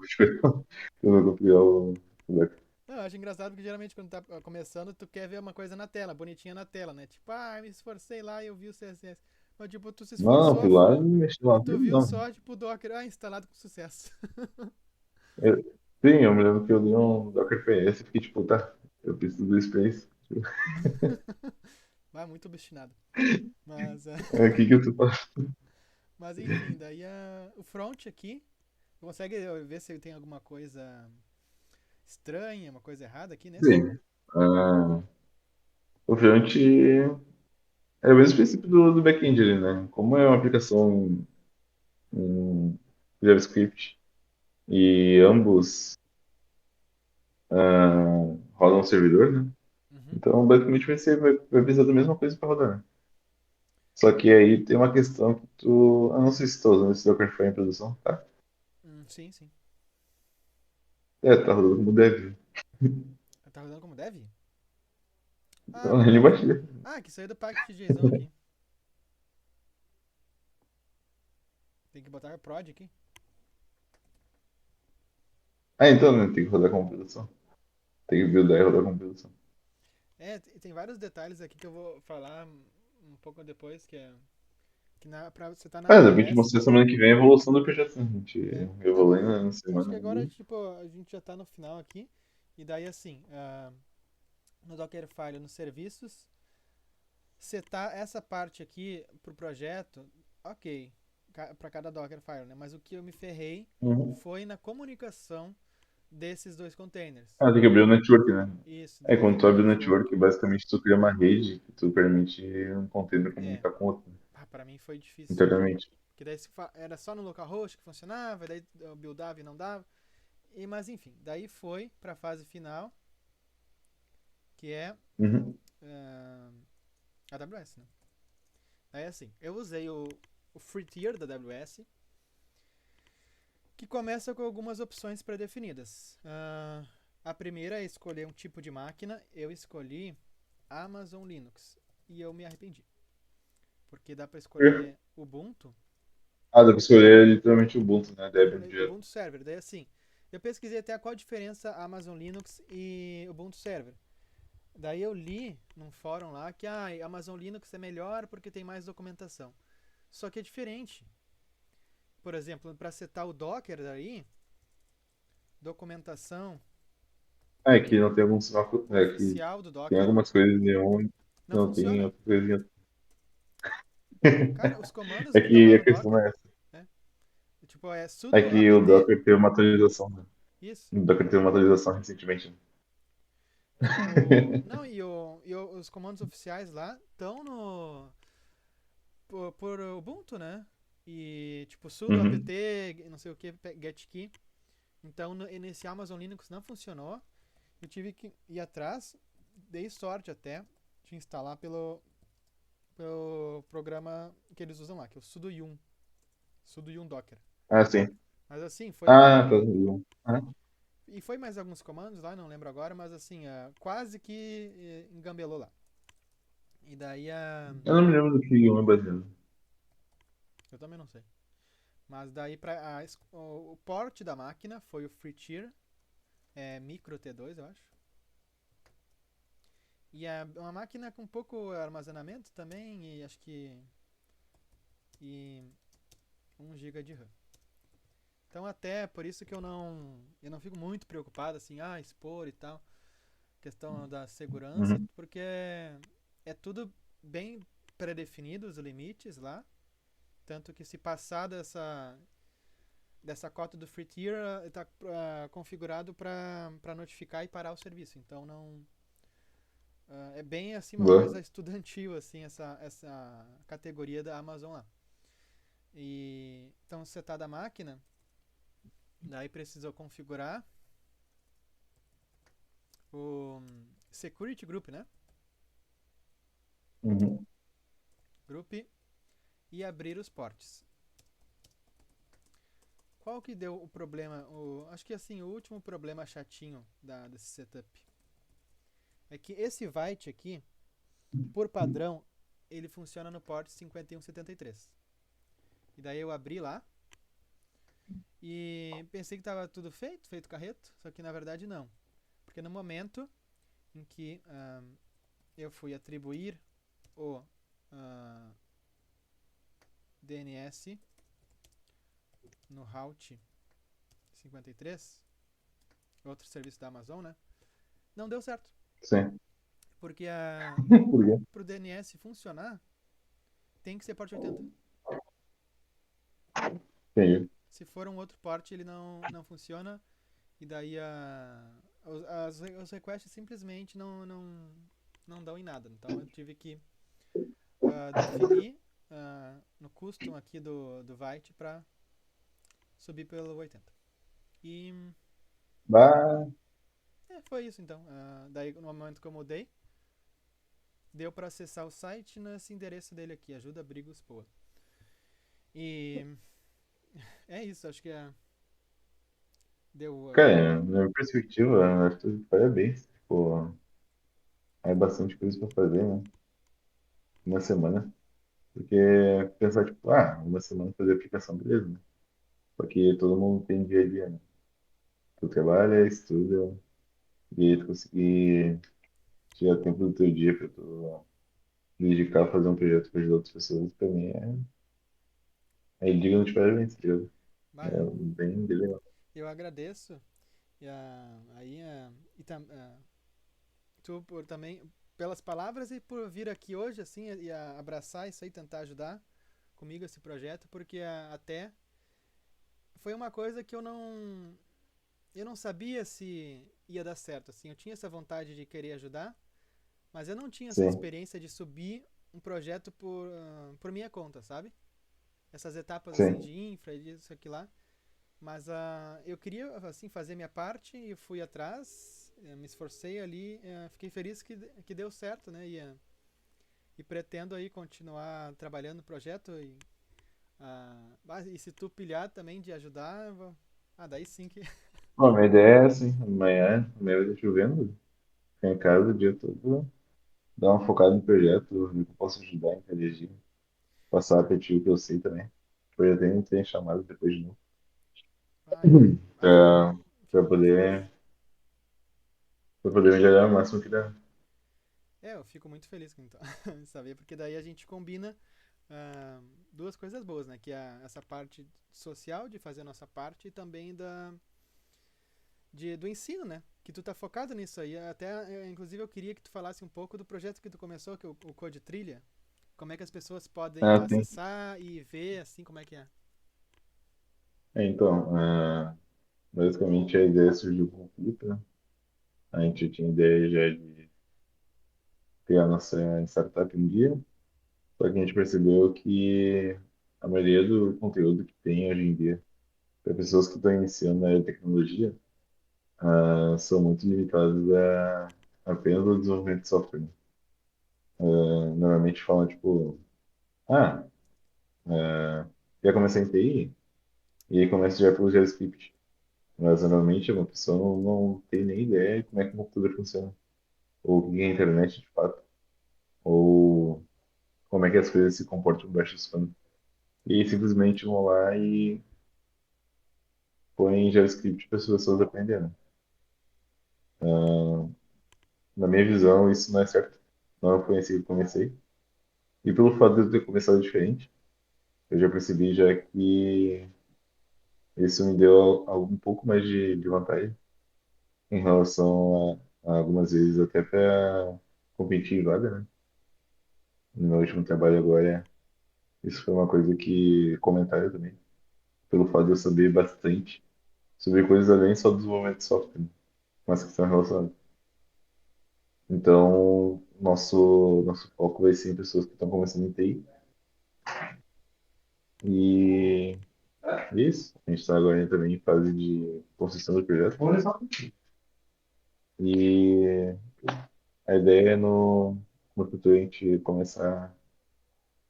configurar o Docker. Não, eu acho engraçado porque geralmente quando tá começando, tu quer ver uma coisa na tela, bonitinha na tela, né? Tipo, me esforcei lá e eu vi o CSS. Mas tipo, tu se Não, esforçou a fui lá e full mexi e lá. tu viu Não. só, tipo, o Docker, instalado com sucesso. Eu, sim, eu me lembro que eu li um Docker PS e fiquei tipo, tá, eu preciso do Space. Vai muito obstinado. Mas, É aqui que eu tô. mas enfim, daí o front aqui, consegue ver se tem alguma coisa estranha, uma coisa errada aqui nesse? Sim. Ah, o front é o mesmo princípio do back-end ali, né? Como é uma aplicação em JavaScript e ambos rodam no servidor, né? Uhum. Então, basicamente, vai precisar da mesma coisa para rodar, né? Só que aí tem uma questão que tu. Eu não sei se tu tá usando esse Dockerfile em produção, tá? Sim, sim. Tá rodando como dev. Tá rodando como dev? Ah, Então, ele verdade. baixia. Que saiu do package.json aqui. Tem que botar prod aqui. Então, né? Tem que rodar como produção. Tem que buildar e rodar como produção. Tem vários detalhes aqui que eu vou falar um pouco depois, pra você tá na De repente AWS. mostrar semana que vem a evolução do projeto, né? A gente Não, evolui na acho semana que agora, ali. tipo, a gente já tá no final aqui. E daí, assim, no Dockerfile, nos serviços, setar essa parte aqui pro projeto, ok, pra cada Dockerfile, né? Mas o que eu me ferrei Uhum. foi na comunicação desses dois containers. Tem que abrir o network, né? Isso, É, daí tem quando que tu abrir o abre o network. network, basicamente tu cria uma rede que tu permite um container É, comunicar com outro, né, pra mim foi difícil. internamente. Que daí era só no localhost que funcionava, daí eu buildava e não dava. Mas enfim, daí foi para a fase final, que é Uhum. AWS, né? Daí assim, eu usei o free tier da AWS, que começa com algumas opções pré-definidas. A primeira é escolher um tipo de máquina. Eu escolhi Amazon Linux e eu me arrependi, porque dá para escolher Ubuntu. Dá pra escolher literalmente o Ubuntu, né? Dá para Debian escolher direto. Ubuntu Server. Daí assim, eu pesquisei até qual a diferença Amazon Linux e Ubuntu Server. Daí eu li num fórum lá que Amazon Linux é melhor porque tem mais documentação. Só que é diferente. Por exemplo, para setar o Docker daí, documentação Que não tem alguns. Que oficial do tem Docker algumas coisas em um, não não tem funciona. outras coisas. Cara, os comandos É que estão lá que a no questão Docker, é essa. né? Tipo, é É sudo que o apt, Docker teve uma atualização, né? isso. O Docker teve uma atualização recentemente, né? Não, os comandos oficiais lá estão no por Ubuntu, né? E tipo sudo apt, Uhum. não sei o que, get key. Então, nesse Amazon Linux não funcionou. Eu tive que ir atrás, dei sorte até de instalar pelo programa que eles usam lá, que é o sudo yum Docker. Ah, sim. Mas assim, Ah, tá. Viu? Ah, e foi mais alguns comandos lá, não lembro agora, mas assim, quase que engambelou lá. E daí eu não me lembro do que eu me baseando. eu também não sei. Mas daí o port da máquina foi o FreeTier, micro T2, eu acho. E é uma máquina com pouco armazenamento também, e acho que e 1 GB de RAM. Então até por isso que eu não fico muito preocupado assim, expor e tal, questão da segurança, Uhum. porque é tudo bem pré-definido os limites lá, tanto que se passar dessa cota do free tier, está configurado para notificar e parar o serviço. Então não é bem assim uma Boa. coisa estudantil assim essa categoria da Amazon lá. E então setada a máquina, daí precisou configurar o security group, né? Uhum. Group e abrir os ports. Qual que deu o problema? Acho que assim, o último problema chatinho desse setup é que esse byte aqui, por padrão, ele funciona no port 5173. E daí eu abri lá e pensei que estava tudo feito carreto, só que na verdade não. Porque no momento em que eu fui atribuir o DNS no route 53, outro serviço da Amazon, né? Não deu certo. Sim. Porque Por quê? pro DNS funcionar, tem que ser port 80. Entendi. Se for um outro port, ele não funciona. E daí os requests simplesmente não dão em nada. Então eu tive que definir no custom aqui do Vite para subir pelo 80. E Bah, foi isso então. Daí no momento que eu mudei, deu para acessar o site nesse endereço dele aqui, ajuda Brigos Poa. E é isso, acho que deu. cara, na minha perspectiva, eu acho que tu de parabéns. Tipo, é bastante coisa pra fazer, né? Uma semana. Porque pensar, tipo, uma semana fazer aplicação, beleza, né? Porque todo mundo tem dia a dia, né? Tu trabalha, estuda, e aí tu conseguir tirar tempo do teu dia pra tu dedicar a fazer um projeto para ajudar outras pessoas, pra mim é digno de parabéns, tá ligado? Bah, É bem legal. eu agradeço. E, aí, tu por também pelas palavras e por vir aqui hoje assim e abraçar isso aí, tentar ajudar comigo esse projeto, porque até foi uma coisa que eu não sabia se ia dar certo assim. Eu tinha essa vontade de querer ajudar, mas eu não tinha essa Sim, experiência de subir um projeto por minha conta, sabe? Essas etapas assim sim. de infra e disso aqui lá. Mas eu queria assim fazer minha parte e fui atrás, me esforcei ali, fiquei feliz que deu certo, né? E pretendo aí continuar trabalhando no projeto e se tu pilhar também de ajudar, daí sim que Bom, minha ideia é assim, amanhã vai estar chovendo, ficar em casa o dia todo, dar uma focada no projeto, ver que eu posso ajudar, interagir, passar para ti o que eu sei também. Depois eu tenho chamado depois de novo. fico, Para fico muito feliz. poder melhorar o máximo que dá. Eu fico muito feliz com então, saber, porque daí a gente combina ah, duas coisas boas, né? Que é essa parte social de fazer a nossa parte e também do ensino, né? Que tu tá focado nisso aí. Até, inclusive, eu queria que tu falasse um pouco do projeto que tu começou, que é o Code Trilha. Como é que as pessoas podem Ah, tem. acessar e ver, assim, como é que é. Então, basicamente a ideia surgiu com o Filipe, né? A gente tinha ideia já de criar nossa startup um dia, só que a gente percebeu que a maioria do conteúdo que tem hoje em dia para pessoas que estão iniciando na área de tecnologia, são muito limitadas a apenas o desenvolvimento de software, né? Normalmente falam, tipo, ah, já comecei em TI, e aí começa já pelo JavaScript. Mas normalmente uma pessoa não tem nem ideia de como é que o computador funciona, ou o que é a internet de fato, ou como é que as coisas se comportam embaixo dos panos. E aí simplesmente vão lá e põem JavaScript para as pessoas aprenderem. Na minha visão, isso não é certo. Não foi assim que eu comecei. E pelo fato de eu ter começado diferente, eu já percebi já que isso me deu um pouco mais de vantagem em relação a algumas vezes até para competir em vaga, né? No meu último trabalho agora, isso foi uma coisa que comentaram também, pelo fato de eu saber bastante sobre coisas além só do desenvolvimento de software, né? Mas que estão relacionadas. Então, nosso foco vai ser em pessoas que estão começando em TI. E é isso. A gente está agora também em fase de construção do projeto. E a ideia é no futuro a gente começar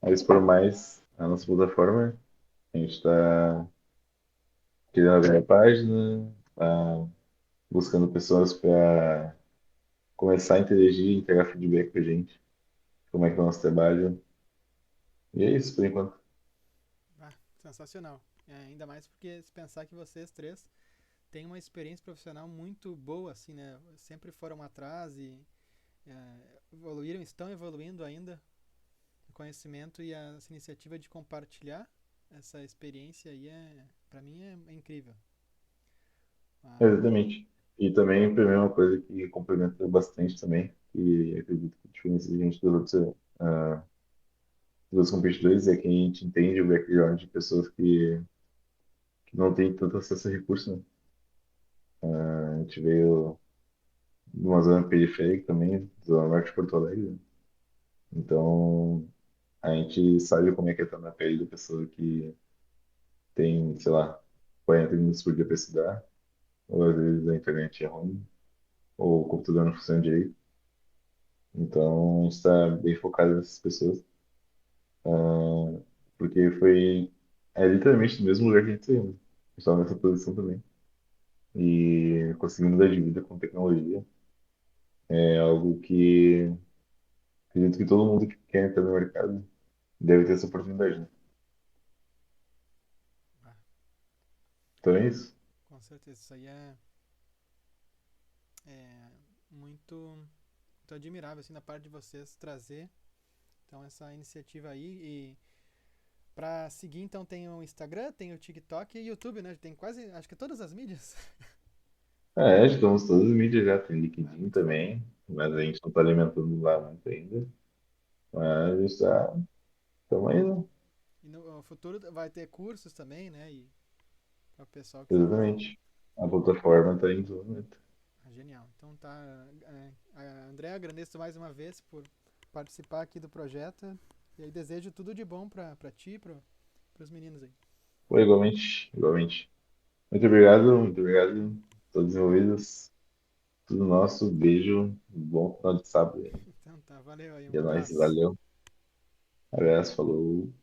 a expor mais a nossa plataforma. A gente está criando a minha página, tá buscando pessoas para começar a interagir, entregar feedback para a gente, como é que é o nosso trabalho. E é isso por enquanto. Ah, sensacional. Ainda mais porque se pensar que vocês três têm uma experiência profissional muito boa, assim, né? Sempre foram atrás e evoluíram, estão evoluindo ainda o conhecimento e essa iniciativa de compartilhar essa experiência aí para mim é incrível. Ah, Exatamente. E também, para mim, é uma coisa que complementa bastante também, e acredito que diferencia a gente ah, dos outros competidores é que a gente entende o background de pessoas que não têm tanto acesso a recursos, né? A gente veio de uma zona periférica também, zona norte de Porto Alegre, né? Então, a gente sabe como é que é estar na pele da pessoa que tem, sei lá, 40 minutos por dia para estudar, ou às vezes a internet é ruim, ou o computador não funciona direito. Então, a gente está bem focado nessas pessoas, porque literalmente no mesmo lugar que a gente saiu, né? A gente estava nessa posição também. E conseguir mudar de vida com tecnologia é algo que acredito que todo mundo que quer entrar no mercado deve ter essa oportunidade, né? ah, Então é isso. com certeza, isso aí é muito, muito admirável, assim, da parte de vocês trazer então essa iniciativa aí e pra seguir, então, tem o Instagram, tem o TikTok e o YouTube, né? Tem quase, acho que todas as mídias. Estamos todas as mídias já, tem Ah, LinkedIn muito bom. também, mas a gente não está alimentando lá muito ainda. Mas estamos aí, né? E no futuro vai ter cursos também, né? E para o pessoal quiser fazer. Exatamente. A plataforma está em desenvolvimento. Ah, genial. Então tá. André, agradeço mais uma vez por participar aqui do projeto. E aí desejo tudo de bom pra ti e pros meninos aí. Foi igualmente, igualmente. Muito obrigado. Todos envolvidos. Tudo nosso. Beijo. Bom final de sábado. Então tá, valeu aí, E um é nóis. abraço. Valeu. Abraço. Falou.